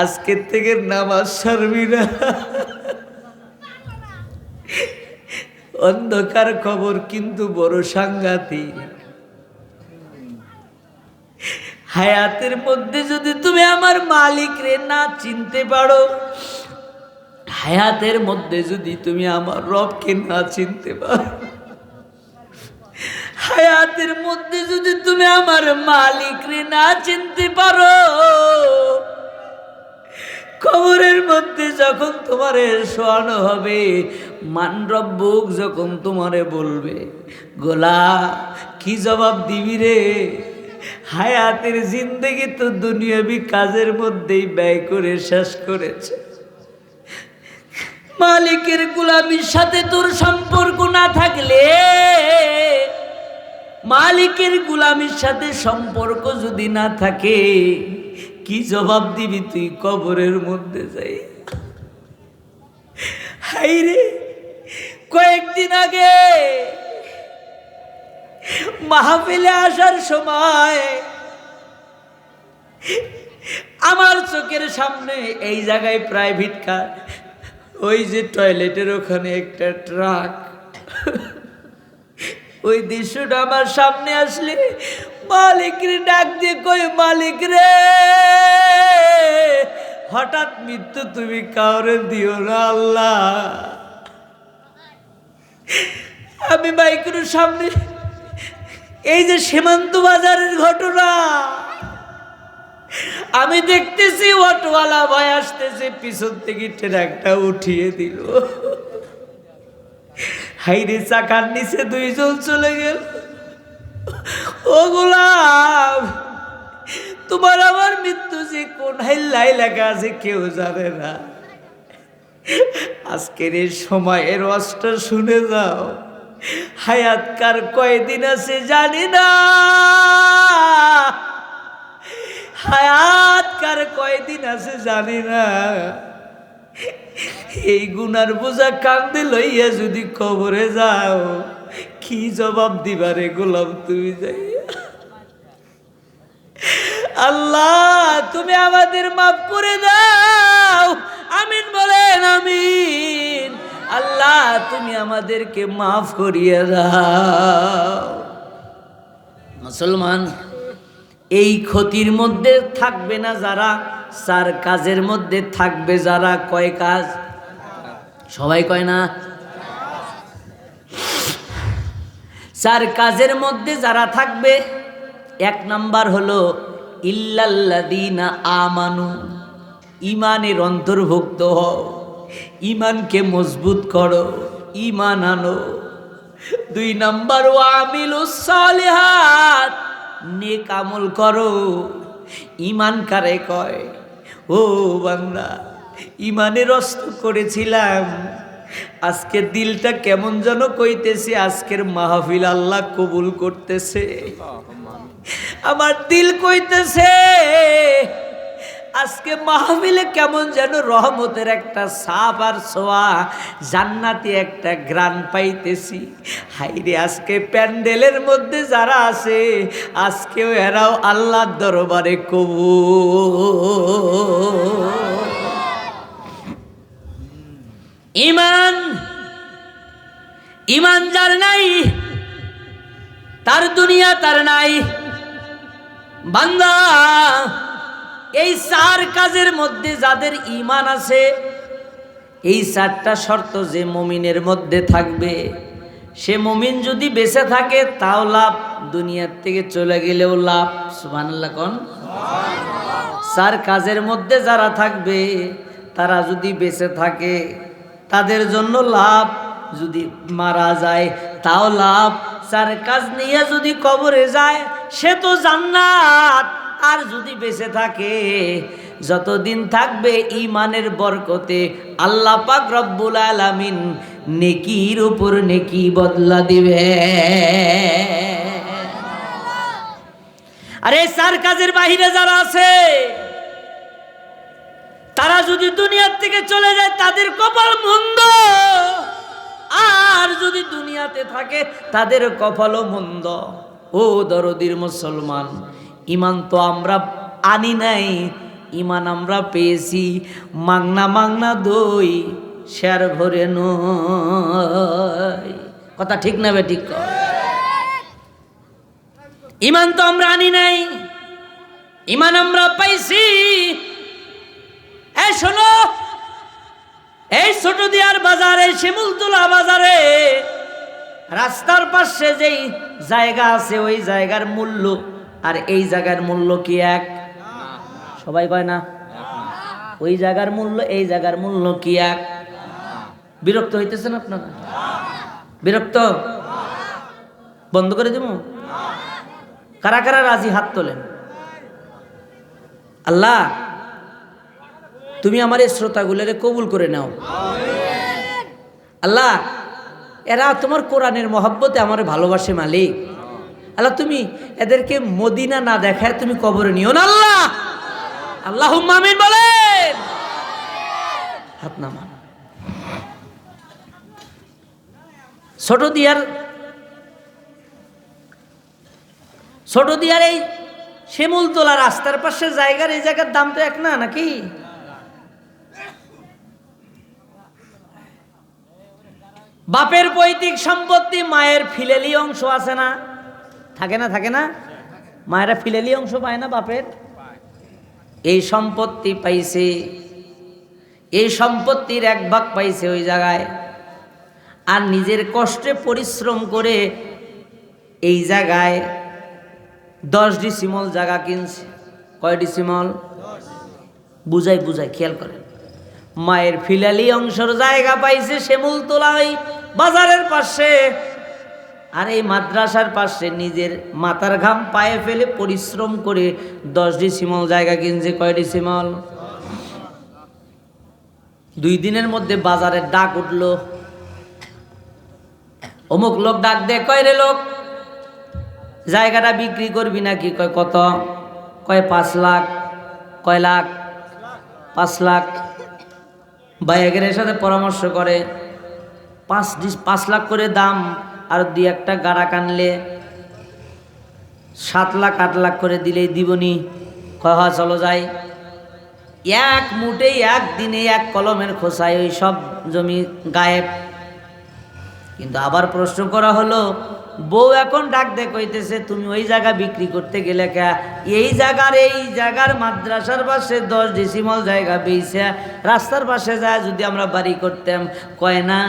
আজকের থেকে নামাজ ছাড়বি না। অন্ধকার খবর কিন্তু বড় সাংঘাতিক। হায়াতের মধ্যে যদি তুমি আমার মালিক রে না চিনতে পারো, হায়াতের মধ্যে যদি তুমি আমার রবকে না চিনতে পারো, হায়াতের মধ্যে যদি তুমি আমার মালিক রে না চিনতে পারো, কবরের মধ্যে যখন তোমারে শোয়ানো হবে, মান রব্বুক যখন তোমারে বলবে, গোলা কি জবাব দিবি রে? হায়াতের জিন্দেগি তো দুনিয়াবি কাজের মধ্যেই ব্যয় করে শেষ করেছে। মালিকের গোলামির সাথে তোর সম্পর্ক না থাকলে, মালিকের গোলামির সাথে সম্পর্ক যদি না থাকে, কি জবাব দিবি তুই কবরের মধ্যে যাই? হাইরে, কয়েকদিন আগে মাহফিলে আসার সময় আমার চোখের সামনে এই জায়গায় প্রাইভেট কার, ওই যে টয়লেটের ওখানে একটা ট্রাক, ওই দৃশ্যটা আমার সামনে আসলে মালিক রে ডাক দিয়ে কই, মালিক রে হঠাৎ মৃত্যু তুমি কাউরে দিও না আল্লাহ। আমি বাইকের সামনে এই যে সীমান্ত বাজারের ঘটনা আমি দেখতেছি, অটোওয়ালা ভাই আসতেছে, পিছন থেকে ট্রাকটা উঠিয়ে দিল। হাইরে, চাকার নিচে দুইজন চলে গেল। ও গোলাম, তোমার আমার মৃত্যু যে কোন হাইল্লাই লেখা আছে কেউ জানে না। আজকের এই সময়ের ওয়াজটা শুনে যাও। হায়াত কার কয়দিন আছে জানি না, হায়াত কার কয়দিন আছে জানি না। এই গুনার বোঝা কান্দে লইয়া যদি কবরে যাও, কি জবাব দিবারে গোলাম তুমি যাই? আল্লাহ তুমি আমাদের মাফ করে দাও, আমিন বলেন আমিন। আল্লাহ তুমি আমাদেরকে মাফ করিয়ে দাও। মুসলমান, এই ক্ষতির মধ্যে থাকবে না যারা, চার কাজের মধ্যে থাকবে যারা। কয় কাজ? সবাই কয় না? চার কাজের মধ্যে যারা থাকবে, এক নাম্বার হলো ইল্লাল্লাযীনা আমানু, ইমানের অন্তর্ভুক্ত হও, ইমানকে মজবুত করো, ইমান আনো। দুই নাম্বার ওয়া আমিলুস সালিহাত, নেক আমল করো। ইমান কারে কয়? ও বান্দা, ইমানের অস্ত্র করেছিলাম, আজকে দিলটা কেমন যেন কইতেছে আজকের মাহফিল আল্লাহ কবুল করতেছে। আমার দিল কইতেছে আজকে মাহফিলে কেমন যেন রহমতের একটা ছাপ আর ছোঁয়া, জান্নাতি একটা ঘ্রাণ পাইতেছি। হাইরে, আজকে প্যান্ডেলের মধ্যে যারা আছে, আজকেও এরাও আল্লাহর দরবারে কবুল। ইমান, ইমান যার নাই তার দুনিয়া তার নাই। বান্দা, এই চার কাজের মধ্যে যাদের ইমান আছে, এই 4টা শর্ত যে মুমিনের মধ্যে থাকবে, সে মুমিন যদি বেঁচে থাকে তাও লাভ, দুনিয়ার থেকে চলে গেলেও লাভ। সুবহানাল্লাহ কোন। 4 কাজের মধ্যে যারা থাকবে তারা যদি বেঁচে থাকে তাদের জন্য লাভ, যদি মারা যায় তাও লাভ। 4 কাজ নিয়ে যদি কবরে যায় সে তো জান্নাত, আর যদি বেঁচে থাকে যতদিন থাকবে ঈমানের বরকতে আল্লাহ পাক রব্বুল আলামিন নেকির উপর নেকি বদলা দিবে। আরে 4 কাজের বাহিরে যারা আছে তারা যদি দুনিয়ার থেকে চলে যায় তাদের কপাল মন্দ, আর যদি দুনিয়াতে থাকে তাদের কপালও মন্দ। ও দরদির মুসলমান, ঈমান তো আমরা আনি নাই, ঈমান আমরা পেয়েছি মাংনা মাংনা দই শের ভরে নয়। কথা ঠিক না বেঠিক? ঈমান তো আমরা আনি নাই, ঈমান আমরা পাইছি। এই শোনো, এই ছোটদিয়ার বাজারে, শিমুলতলা বাজারে রাস্তার পাশে যেই জায়গা আছে ওই জায়গার মূল্য আর এই জায়গার মূল্য কি এক? সবাই কয় না। ওই জায়গার মূল্য এই জায়গার মূল্য কি এক? বিরক্ত হইতেছেন আপনারা? বিরক্ত? বন্ধ করে দেব? কারা কারা রাজি হাত তোলেন? আল্লাহ তুমি আমার এই শ্রোতাগুলোরে কবুল করে নাও। আল্লাহ এরা তোমার কোরআনের মহব্বতে আমার ভালোবাসে মালিক। আল্লাহ তুমি এদেরকে মদিনা না দেখায় তুমি কবরে নিও না আল্লাহ। আল্লাহুম্মা আমিন বলেন। হাত নামান। ছোট দিয়ার এই শিমুলতলা রাস্তার পাশে জায়গার এই জায়গার দাম তো এক না নাকি? বাপের পৈতৃক সম্পত্তি, মায়ের ফিলেলি অংশ আছে না? থাকে না? থাকে না? মায়েরা ফিলেলি অংশ পায় না বাপের? এই সম্পত্তি পাইছে, এই সম্পত্তির 1 ভাগ পাইছে ওই জায়গায়, আর নিজের কষ্টে পরিশ্রম করে এই জায়গায় 10 ডিসিমল জায়গা কিনছে। কয় ডিসিমল? বুঝাই খেয়াল করেন। মায়ের ফিলালি অংশের জায়গা পাইছে শিমুলতলা ওই বাজারের পাশে, আর এই মাদ্রাসার পাশে নিজের মাথার ঘাম পায়ে ফেলে পরিশ্রম করে 10 ডিসিমল জায়গা কিনছে। কয় ডিসিমল? 2 দিনের মধ্যে বাজারের ডাক উঠলো, অমুক লোক ডাক দে, কয় রে লোক জায়গাটা বিক্রি করবি নাকি? কয় কত? কয় 5 লাখ। কয় লাখ? 5 লাখ। ভাইয়ের সাথে পরামর্শ করে 5 লাখ করে দাম, আর 2-1টা গাড়া কানলে 7 লাখ 8 লাখ করে দিলেই দিবনি। কয় হ্যাঁ চলো যাই। 1 মুঠে 1 দিনে 1 কলমের খোসায় ওই সব জমি গায়েব। কিন্তু আবার প্রশ্ন করা হলো, বউ এখন ডাক দে কইতেছে তুমি ওই জায়গা বিক্রি করতে গেলে কে? এই জায়গার মাদ্রাসার পাশে 10 ডিসিমল জায়গা বেইছে, রাস্তার পাশে যায় যদি আমরা বাড়ি করতাম। কয় না,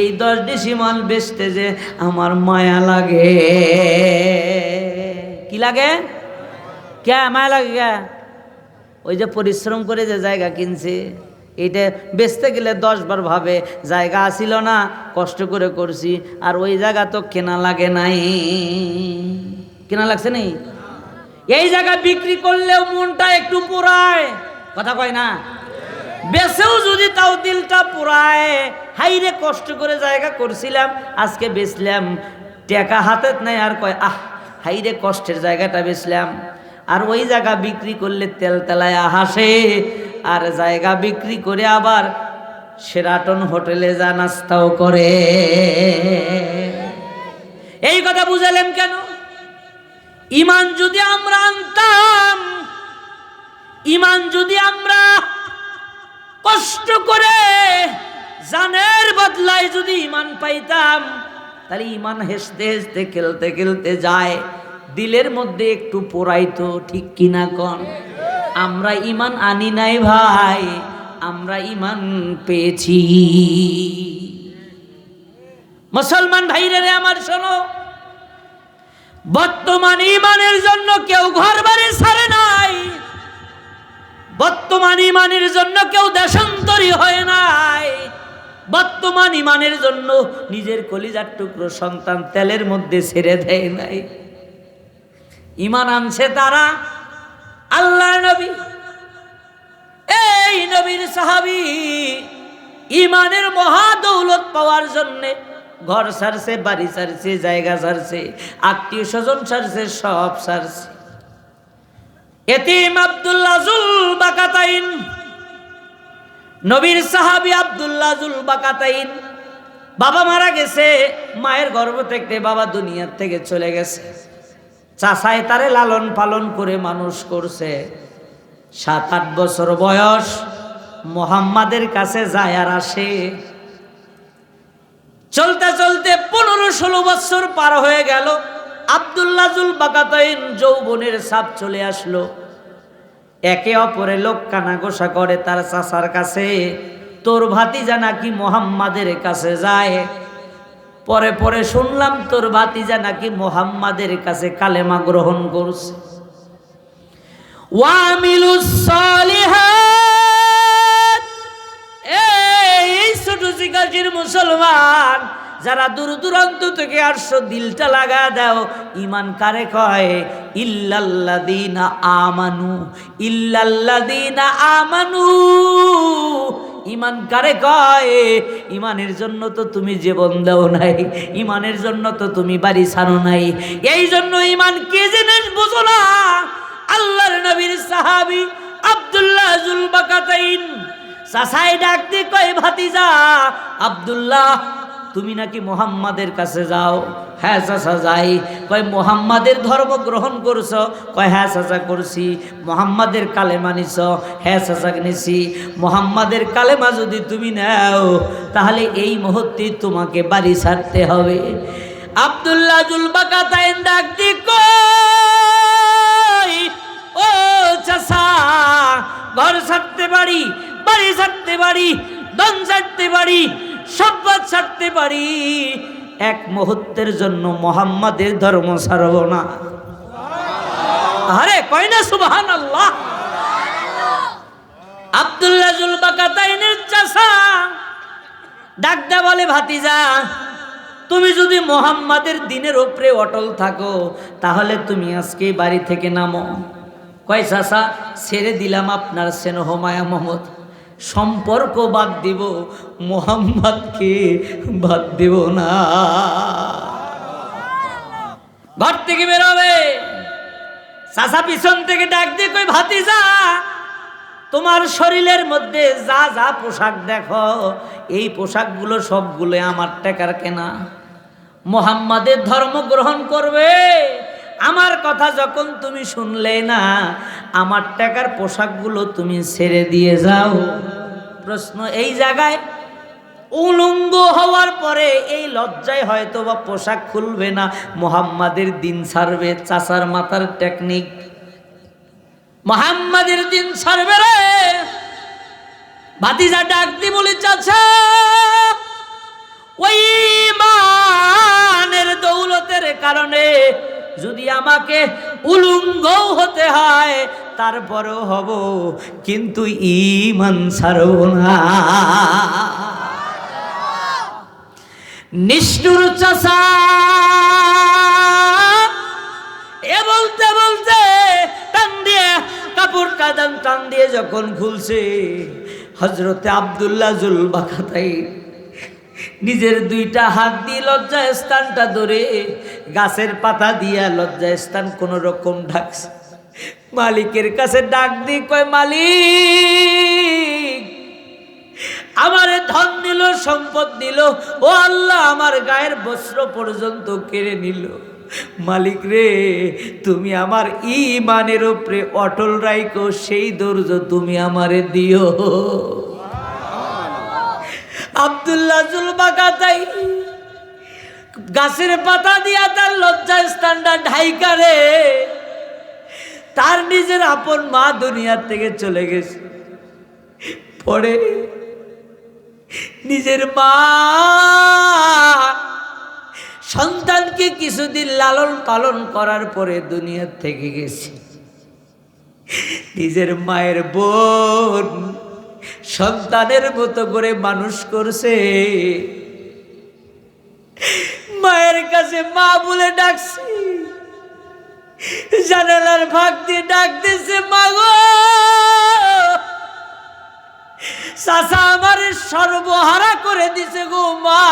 এই 10 ডিসিমল বেচতে যে আমার মায়া লাগে। কি লাগে? কে মায়া লাগে? কে? ওই যে পরিশ্রম করে যে জায়গা কিনছে, এইটা বেচতে গেলে 10 বার ভাবে জায়গা আসিল না, কষ্ট করে করছি, আর ওই জায়গা তো কেনা লাগে নাই। কেনা লাগছে নাই? এই জায়গা বিক্রি করলেও মনটা একটু পোড়ায়। কথা কয় না? বেচেও যদি তাও দিলটা পোড়ায়। হাইরে কষ্ট করে জায়গা করছিলাম, আজকে বেচলাম, টাকা হাতে নাই, আর কয় আহ হাইরে কষ্টের জায়গাটা বেচলাম। আর ওই জায়গা বিক্রি করলে তেল তেলায় হাসে, আর জায়গা বিক্রি করে আবার শেরাটন হোটেলে যা নাস্তাও করে। এই কথা বুঝালেন কেন? ঈমান যদি আমরা আনতাম, ঈমান যদি আমরা কষ্ট করে জানের বদলায় যদি ঈমান পাইতাম, তাহলে ঈমান হেসতে হেসতে খেলতে খেলতে যায়, দিলের মধ্যে একটু পোড়াইতো। ঠিক কিনা কন? আমরা ঈমান আনি নাই ভাই, আমরা ঈমান পেয়েছি। মুসলমান ভাইরা রে আমার শোনো, বর্তমান ঈমানের জন্য কেউ ঘর বাড়ি ছাড়ে নাই, বর্তমান ঈমানের জন্য কেউ দেশান্তরী হয় নাই, বর্তমান ঈমানের জন্য নিজের কলিজার টুকরো সন্তান তেলের মধ্যে ছেড়ে দেয় নাই। ঈমান আনছে তারা আল্লাহর নবী, এই নবীর সাহাবী ঈমানের মহা দৌলত পাওয়ার জন্য ঘর ছাড়ছে, বাড়ি ছাড়ছে, জায়গা ছাড়ছে, আত্মীয় স্বজন ছাড়ছে, সব ছাড়ছে। এতিম আব্দুল্লাহ জুল বাকাতাইন, নবীর সাহাবী আব্দুল্লাহ জুল বাকাতাইন, বাবা মারা গেছে, মায়ের গর্ভ থেকে বাবা দুনিয়ার থেকে চলে গেছে। চাচায় তারে লালন পালন করে মানুষ করছে। 7-8 বছর বয়স, মুহাম্মাদের কাছে যায় আর আসে। চলতে চলতে 15-16 বছর পার হয়ে গেল। আব্দুল্লাহ জুল বাকাতাইন যৌবনের ছাপ চলে আসলো। একে অপরে লোক কানাঘোষা করে তার চাচার কাছে, তোর ভাতিজা নাকি মুহাম্মাদের কাছে যায়। পরে পরে শুনলাম তোর ভাতিজা নাকি মুহাম্মাদের কাছে কালেমা গ্রহণ করছে। ওয়ামিলুস সালিহাত, এই ছোট জিগাজির মুসলমান যারা দূর দূরান্ত থেকে আসছো, দিলটা লাগা দাও। ঈমান কারে কয়? ইল্লাল্লাযীনা আমানু, ইল্লাল্লাযীনা আমানু। ঈমান কারে কয়? ঈমানের জন্য তো তুমি জীবন দাও নাই, ঈমানের জন্য তো তুমি বাড়ি ছাড়ো নাই। এই জন্য ঈমান কি জিনিস বুঝো না। আল্লাহর নবীর সাহাবী আব্দুল্লাহ জুল বাকাতাইন চাচাই ডাক দিয়ে কয়, ভাতিজা আব্দুল্লাহ, তুমি নাকি মুহাম্মাদের কাছে যাও? হ্যাঁ চাচা যাই। কয় মুহাম্মাদের ধর্ম গ্রহণ করছো? কয় হ্যাঁ চাচা করছি। মুহাম্মাদের কালেমা নিছ? হ্যাঁ চাচা নিছি। মুহাম্মাদের কালেমা যদি তুমি নাও, তাহলে এই মুহূর্তে তোমাকে বাড়ি ছাড়তে হবে। আব্দুল্লাহ জুল বাকাতাইন ডাক দিয়ে কয়, ও চাচা, ঘর ছাড়তে পারি, বাড়ি ছাড়তে পারি, ধন ছাড়তে পারি, সম্পদ ছাড়তে পারি, এক মুহূর্তের জন্য মুহাম্মাদের ধর্ম ছাড়ব না। আরে কয় না সুবহানাল্লাহ। আব্দুল্লাহ জুল বাকাতাইনের চাচা ডাক দে বলে, ভাতিজা, তুমি যদি মুহাম্মাদের দ্বীনের উপরে অটল থাকো, তাহলে তুমি আজকে বাড়ি থেকে নামো। কয় চাচা, ছেড়ে দিলাম আপনার স্নেহ মায়া মমতা, সম্পর্ক বাদ দিব, মুহাম্মাদকে বাদ দিব না। ঘর থেকে বেরোবে, চাচা পিছন থেকে ডাক দিয়ে কই, ভাতিজা, তোমার শরীরের মধ্যে যা যা পোশাক দেখো, এই পোশাকগুলো সবগুলো আমার টাকার কেনা। মুহাম্মাদের ধর্ম গ্রহণ করবে, আমার কথা যখন তুমি শুনলে না, আমার টাকার পোশাকগুলো তুমি ছেড়ে দিয়ে যাও। প্রশ্ন এই জায়গায়, উলঙ্গ হওয়ার পরে এই লজ্জায় হয়তো বা পোশাক খুলবে না, মুহাম্মাদের দিন ছাড়বে। চাচার মাথার টেকনিক, মুহাম্মাদের দিন ছাড়বে রে। ভাতিজা ডাক দি বলে, চাচা, ওই ঈমানের দৌলতের কারণে যদি আমাকে উলঙ্গ হতে হয়, তারপরেও হব, কিন্তু ঈমান ছাড়ব না। নিষ্ঠুর চাচা এ বলতে বলতে টান দিয়ে কাপড় কাদান টান দিয়ে যখন খুলছে, হযরতে আব্দুল্লাহ জুল বাকাতাইন নিজের দুইটা হাত দিয়ে লজ্জা স্থানটা ধরে গাছের পাতা দিয়া লজ্জা স্থান কোন রকম ঢাকছে। মালিকের কাছে ডাক দিয়ে কয়, মালিক, আমারে ধন দিল, সম্পদ দিল, ও আল্লাহ, আমার গায়ের বস্ত্র পর্যন্ত কেড়ে নিল। মালিক রে, তুমি আমার ঈমানের উপরে অটল রাখো, সেই ধৈর্য তুমি আমারে দিও। আব্দুল্লাহ জুল বাকাতাইন গাছের পাতা দিয়া তার লজ্জা স্থানটা ঢাইকা রে, তার নিজের আপন মা দুনিয়ার থেকে চলে গেছে। পরে নিজের মা সন্তানকে কিছুদিন লালন পালন করার পরে দুনিয়া থেকে গেছে। নিজের মায়ের বোন সন্তানের মতো করে মানুষ করছে। মায়ের কাছে মা বলে ডাকছি, জানালার ফাঁক দিয়ে ডাক দিছে, মা গো চাচা আমার সর্বহারা করে দিছে গো মা,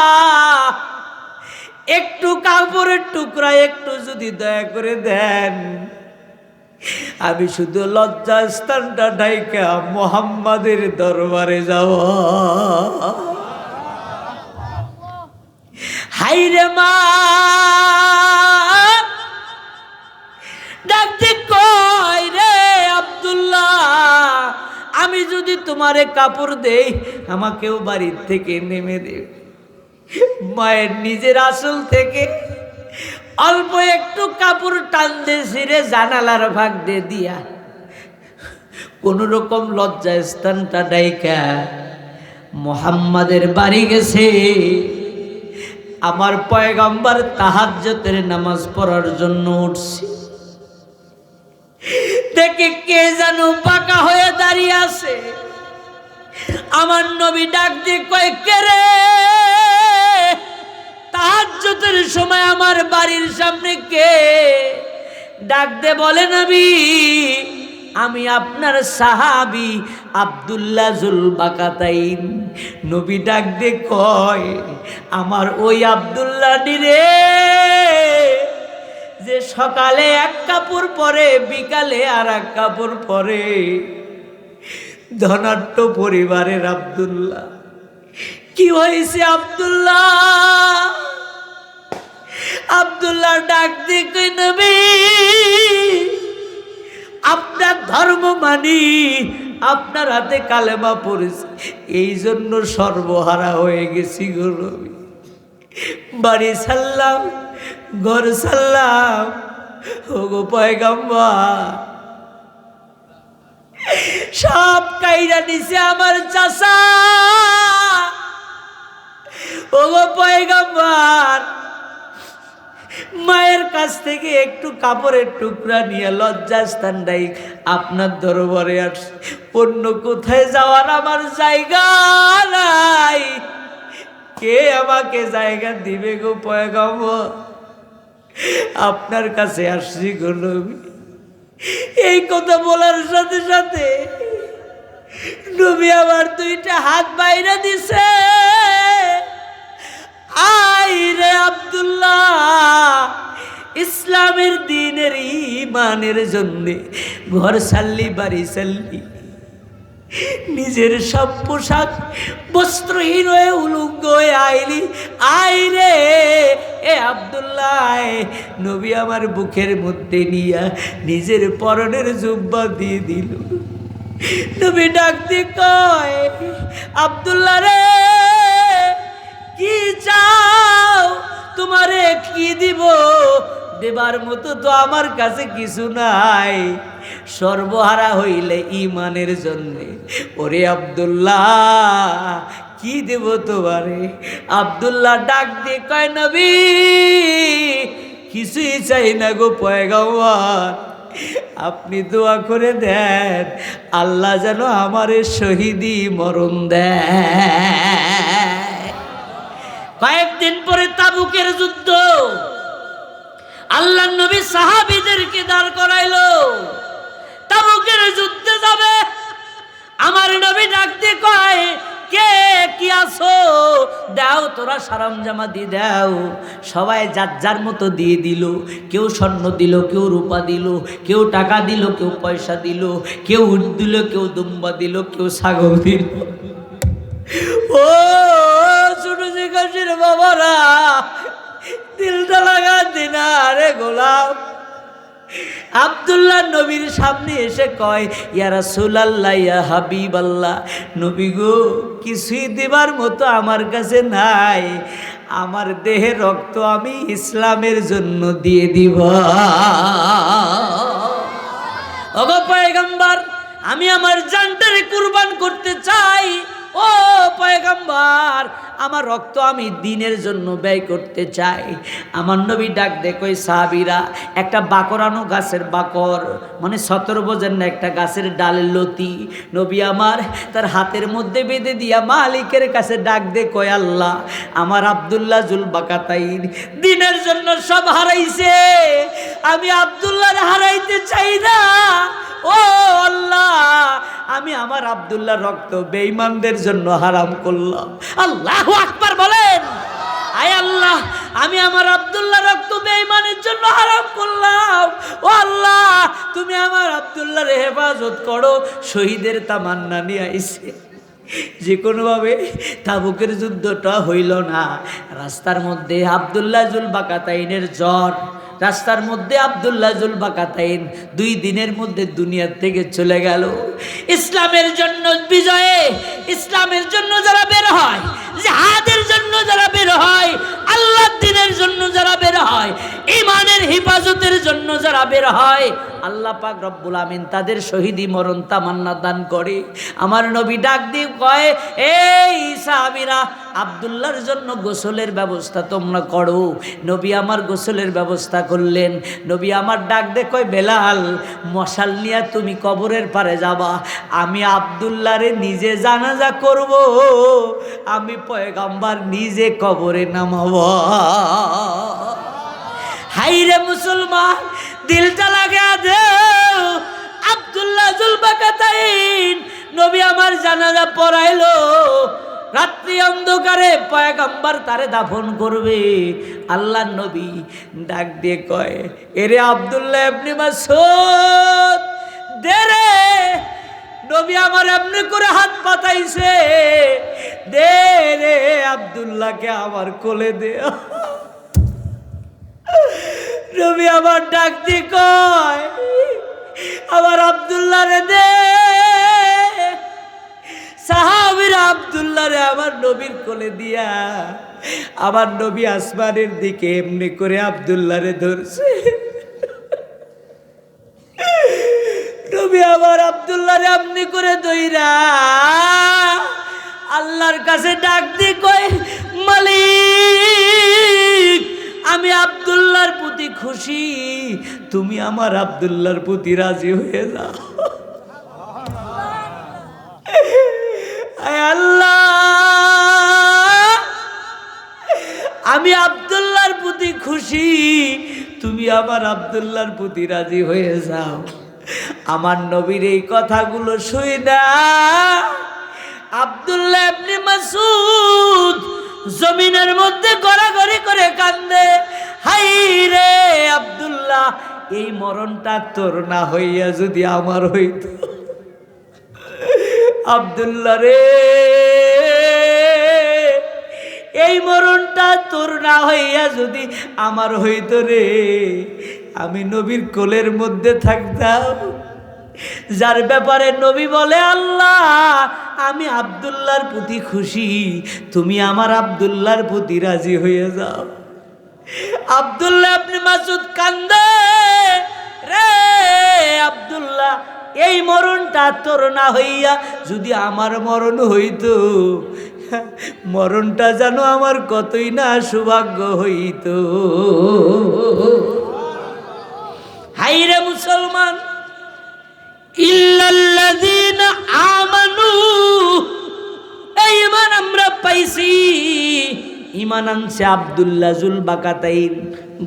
একটু কাপড়ের টুকরা একটু যদি দয়া করে দেন, আমি শুধু লজ্জা স্থানটা ঢাইকা মুহাম্মাদের দরবারে যাব। হাইরে মা ডাকতে কয় রে আব্দুল্লাহ, আমি যদি তোমারে কাপড় দেই আমাকেও বাড়ির থেকে নেমে দেব। মায়ের নিজের আসল থেকে অল্প একটু কাপড় টান দিয়ে ছিঁড়ে জানালার ভাগ দিয়ে দিয়া কোন রকম লজ্জা স্থানটা ডাইকা মুহাম্মাদের বাড়ি গেছে। আমার পয়গম্বর তাহাজ্জুদের নামাজ পড়ার জন্য উঠছে, দেখে কে যেন বাঁকা হয়ে দাঁড়িয়ে আছে। আমার নবী ডাক দিয়ে কয়, কে রে? তাহাজ্জুদের সময় আমার বাড়ির সামনে কে? ডাক দে বলে, নবী আমি আপনার সাহাবী আব্দুল্লাহ জুল বাকাতাইন। নবী ডাক দে কয়, আমার ওই আব্দুল্লাহ রে, যে সকালে এক কাপড় পরে বিকালে আর এক কাপড় পরে, ধনাঢ্য পরিবারের আব্দুল্লাহ। কি হয়েছে আব্দুল্লাহ? আব্দুল্লাহ ডাক দিয়ে কই, নবী আপনার ধর্ম মানি, আপনার হাতে কালেমা পড়েছি, এই জন্য সর্বহারা হয়ে গেছি গো নবী। বাড়ি ছাড়লাম, ঘর ছাড়লাম, ও গো পয়গম্বর সব কাইরা নিছে আমার চাচা। ও গো পয়গম্বর মায়ের কাছ থেকে একটু কাপড়ের টুকরা নিয়ে লজ্জাস্থানটাই আপনার দরবারে আসছে, অন্য কোথায় যাওয়ার আমার জায়গা নাই, কে আমাকে জায়গা দিবে গো পয়গম্বর? আপনার কাছে আসছি গো নবী। এই কথা বলার সাথে সাথে নবী আমার দুইটা হাত বাইরে দিছে। আই রে আব্দুল্লাহ, ইসলামের দ্বীনের ঈমানের জন্য ঘর ছাড়লি, বাড়ি ছাড়লি, নিজের সব পোশাক বস্ত্রহীন হয়ে উলঙ্গ হয়ে আইলি। আই রে এ আব্দুল্লাহ, নবী আমার বুকের মধ্যে নিয়া নিজের পরনের জুব্বা দিয়ে দিল। নবী ডাকতে কয়, আব্দুল্লাহ রে কি চাও? তোমারে কি দিব? দেবার মতো তো আমার কাছে কিছু নাই, সর্বহারা হইলে ঈমানের জন্যে। ওরে আব্দুল্লাহ কি দেব তোমারে? আব্দুল্লাহ ডাক দিয়ে কয়, নবী কিছুই চাই না গো পয়গম্বর, আপনি দোয়া করে দেন আল্লাহ যেন আমারে শহীদি মরণ দেয়। কয়েকদিন পরে তাবুকের যুদ্ধ, আল্লাহ নবী সাহাবীদেরকে দাঁড় করাইলো, তাবুকের যুদ্ধে যাবে। আমার নবী ডাকতে কয়, কে কি আছো? দাও তোরা সরঞ্জামা দিয়ে দাও। সবাই যার যার মতো দিয়ে দিল। কেউ স্বর্ণ দিল, কেউ রূপা দিল, কেউ টাকা দিল, কেউ পয়সা দিল, কেউ উট দিল, কেউ দুম্বা দিল, কেউ ছাগল দিল। ও ছোট জিজ্ঞাসের বাবারা, দিলটা লাগা দিনা রে গোলাম। আব্দুল্লাহ নবীর সামনে এসে কয়, ইয়া রাসূলুল্লাহ, ইয়া হাবিবাল্লাহ, নবী গো কিছুই দেবার মতো আমার কাছে নাই, আমার দেহের রক্ত আমি ইসলামের জন্য দিয়ে দিব। ওগো পয়গম্বর, আমি আমার জানটারে কুরবান করতে চাই। ও পয়গম্বর, আমার রক্ত আমি দ্বীনের জন্য ব্যয় করতে চাই। আমার নবী ডাক দে কই, সাহাবীরা, একটা বাকরানো গাছের বাকর, মানে 17 বোঝেন না, একটা গাছের ডালের লতি নবী আমার তার হাতের মধ্যে বেঁধে দিয়া মালিকের কাছে ডাক দে কয়, আল্লাহ, আমার আব্দুল্লাহ জুলবাকাতাইন দ্বীনের জন্য সব হারাইছে, আমি আব্দুল্লাহর হারাইতে চাই না। ও আল্লাহ, আমি আমার আব্দুল্লাহর রক্ত বেঈমানদের জন্য হারাম করলাম। আল্লাহু আকবার বলেন। আয় আল্লাহ, আমি আমার আব্দুল্লাহর রক্ত বেঈমানের জন্য হারাম করলাম। ও আল্লাহ, তুমি আমার আব্দুল্লাহর হেফাজত করো। শহীদের তামান্না নিয়ে আইছে, যে কোনোভাবে তাবুকের যুদ্ধটা হইল না। রাস্তার মধ্যে আব্দুল্লাহ জুলবাকাতাইনের জ্বর, রাস্তার মধ্যে আব্দুল্লাহ জুলবাকাতাইন 2 দিনের মধ্যে দুনিয়ার থেকে চলে গেল। ইসলামের জন্য বিজয়ে, ইসলামের জন্য যারা বের হয়, জিহাদের জন্য যারা বের হয়, আল্লাহর দ্বীনের জন্য যারা বের হয়, ঈমানের হেফাজতের জন্য যারা বের হয়, আল্লাহ পাক রব্বুল আমিন তাদের শহীদি মরণ তামান্না দান করে। আমার নবী ডাক দিয়ে কয়, এই সাহাবীরা, আব্দুল্লাহর জন্য গোসলের ব্যবস্থা তোমরা করো। নবী আমার গোসলের ব্যবস্থা করলেন। নবী আমার ডাক দিয়ে কয়, বেলাল, মশাল নিয়ে তুমি কবরের পারে যাবা, আমি আব্দুল্লাহরে নিজে জানাজা করব, আমি পয়গম্বর নিজে কবরে নামাবো। হাইরে মুসলমান, দিলটা লাগা দে। আব্দুল্লাহ জুলবাকাতাইন নবী আমার জানাজা পড়াইলো। রাত্রি অন্ধকারে পয়গম্বর তারে দাফন করবে। আল্লাহর নবী ডাক দিয়ে কয়, এরে আব্দুল্লাহ ইবনে মাসউদ, দে রে। নবী আমার এমনি করে হাত পাতাইছে, দে রে আব্দুল্লাহকে আমার কোলে দে। নবী আমার ডাক দিয়ে কয়, আমার আব্দুল্লাহ রে দে। সাহাবীরা আব্দুল্লাহ রে আমার নবীর কোলে দিয়া, আমার নবী আসমানের দিকে এমনি করে আব্দুল্লাহ রে ধরছে। নবী আমার আব্দুল্লাহ রে এমনি করে ধইরা আল্লাহর কাছে ডাক দিয়ে কয়, মালিক, আমি আব্দুল্লাহর প্রতি খুশি, তুমি আমার আব্দুল্লাহর প্রতি রাজি হয়ে যাও। আল্লাহ, আমি আব্দুল্লাহর প্রতি খুশি, তুমি আমার আব্দুল্লাহর প্রতি রাজি হয়ে যাও। আমার নবীর এই কথাগুলো শুইনা আব্দুল্লাহ ইবনে মাসউদ জমিনের মধ্যে গড়াগড়ি করে কান্দে। হাই রে আব্দুল্লাহ, এই মরণটা তোর না হইয়া যদি আমার হইত। আব্দুল্লাহ রে, এই মরণটা তোর না হইয়া যদি আমার হইত রে, আমি নবীর কোলের মধ্যে থাকতাম। যার ব্যাপারে নবী বলে, আল্লাহ, আমি আব্দুল্লাহর প্রতি খুশি, তুমি আমার আব্দুল্লাহর প্রতি রাজি হয়ে যাও। আব্দুল্লাহ ইবনে মাসউদ কান্দে, রে আব্দুল্লাহ, এই মরণটা তোর না হইয়া যদি আমার মরণ হইত, মরণটা যেন আমার কতই না সৌভাগ্য হইত। হাইরে মুসলমান, ইল্লাল্লাযীনা আমানু, এই ঈমান আমরা পাইছি। ঈমান আনছে আব্দুল্লাহ জুলবাকাতাইন।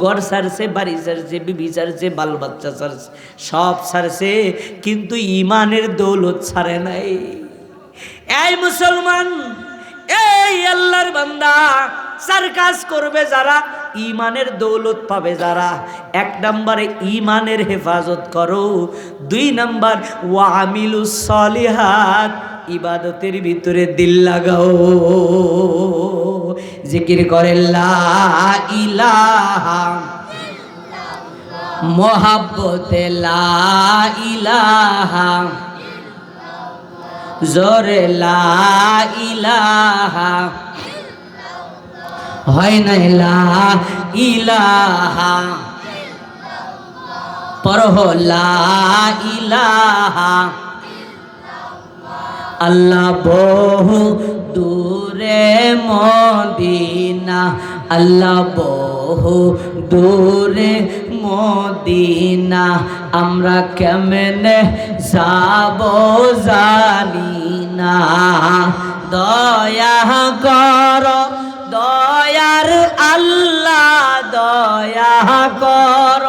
ঘর ছাড়ছে, বাড়ি ছাড়ছে, বিবি ছাড়ছে, বাল বাচ্চা ছাড়ছে, সব ছাড়ছে, কিন্তু ঈমানের দৌলত ছাড়ে নাই। এই মুসলমান, এই আল্লাহর বান্দা, চার কাজ করবে যারা, ঈমানের দৌলত পাবে যারা। 1 নম্বরে ঈমানের হেফাজত করো। 2 নম্বর ওয়া আমিলুস সলিহাত, ইবাদতের ভিতরে দিল লাগাও, জিকির করে লা ইলাহা, মোহাব্বতে লা ইলাহা, জোরে লা ইলাহা, হয় না লা ইলাহা, পড়ো লা ইলাহা, আল্লাহ বহু দূরে মদিনা, আল্লাহ বহু দূরে মদিনা, আমরা কেমনে যাব জানি না। দয়া কর দয়ার আল্লাহ, দয়া কর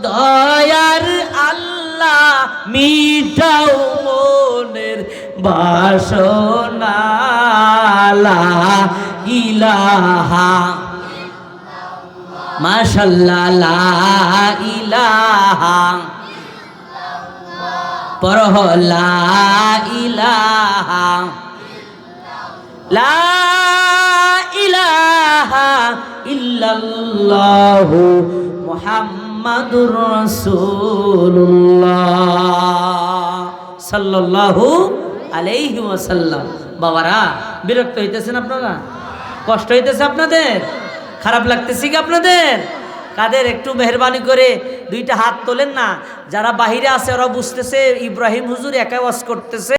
দয়ার আল্লাহ, মিটাও মনের বাসনা। লা ইলাহা মাশাআল্লাহ, লা ইলাহা পরহ, লা ইলাহা, লা ইলাহা ইল্লাল্লাহু মুহাম্মাদুর রাসূলুল্লাহ সাল্লাল্লাহু আলাইহি ওয়াসাল্লাম। বাবারা, বিরক্ত হইতেছেন আপনারা? কষ্ট হইতেছে আপনাদের? খারাপ লাগতেছে কি আপনাদের? কাদের একটু মেহরবানি করে দুইটা হাত তোলেন না। যারা বাহিরে আছে ওরা বুঝতেছে ইব্রাহিম হুজুর একা ওয়াজ করতেছে।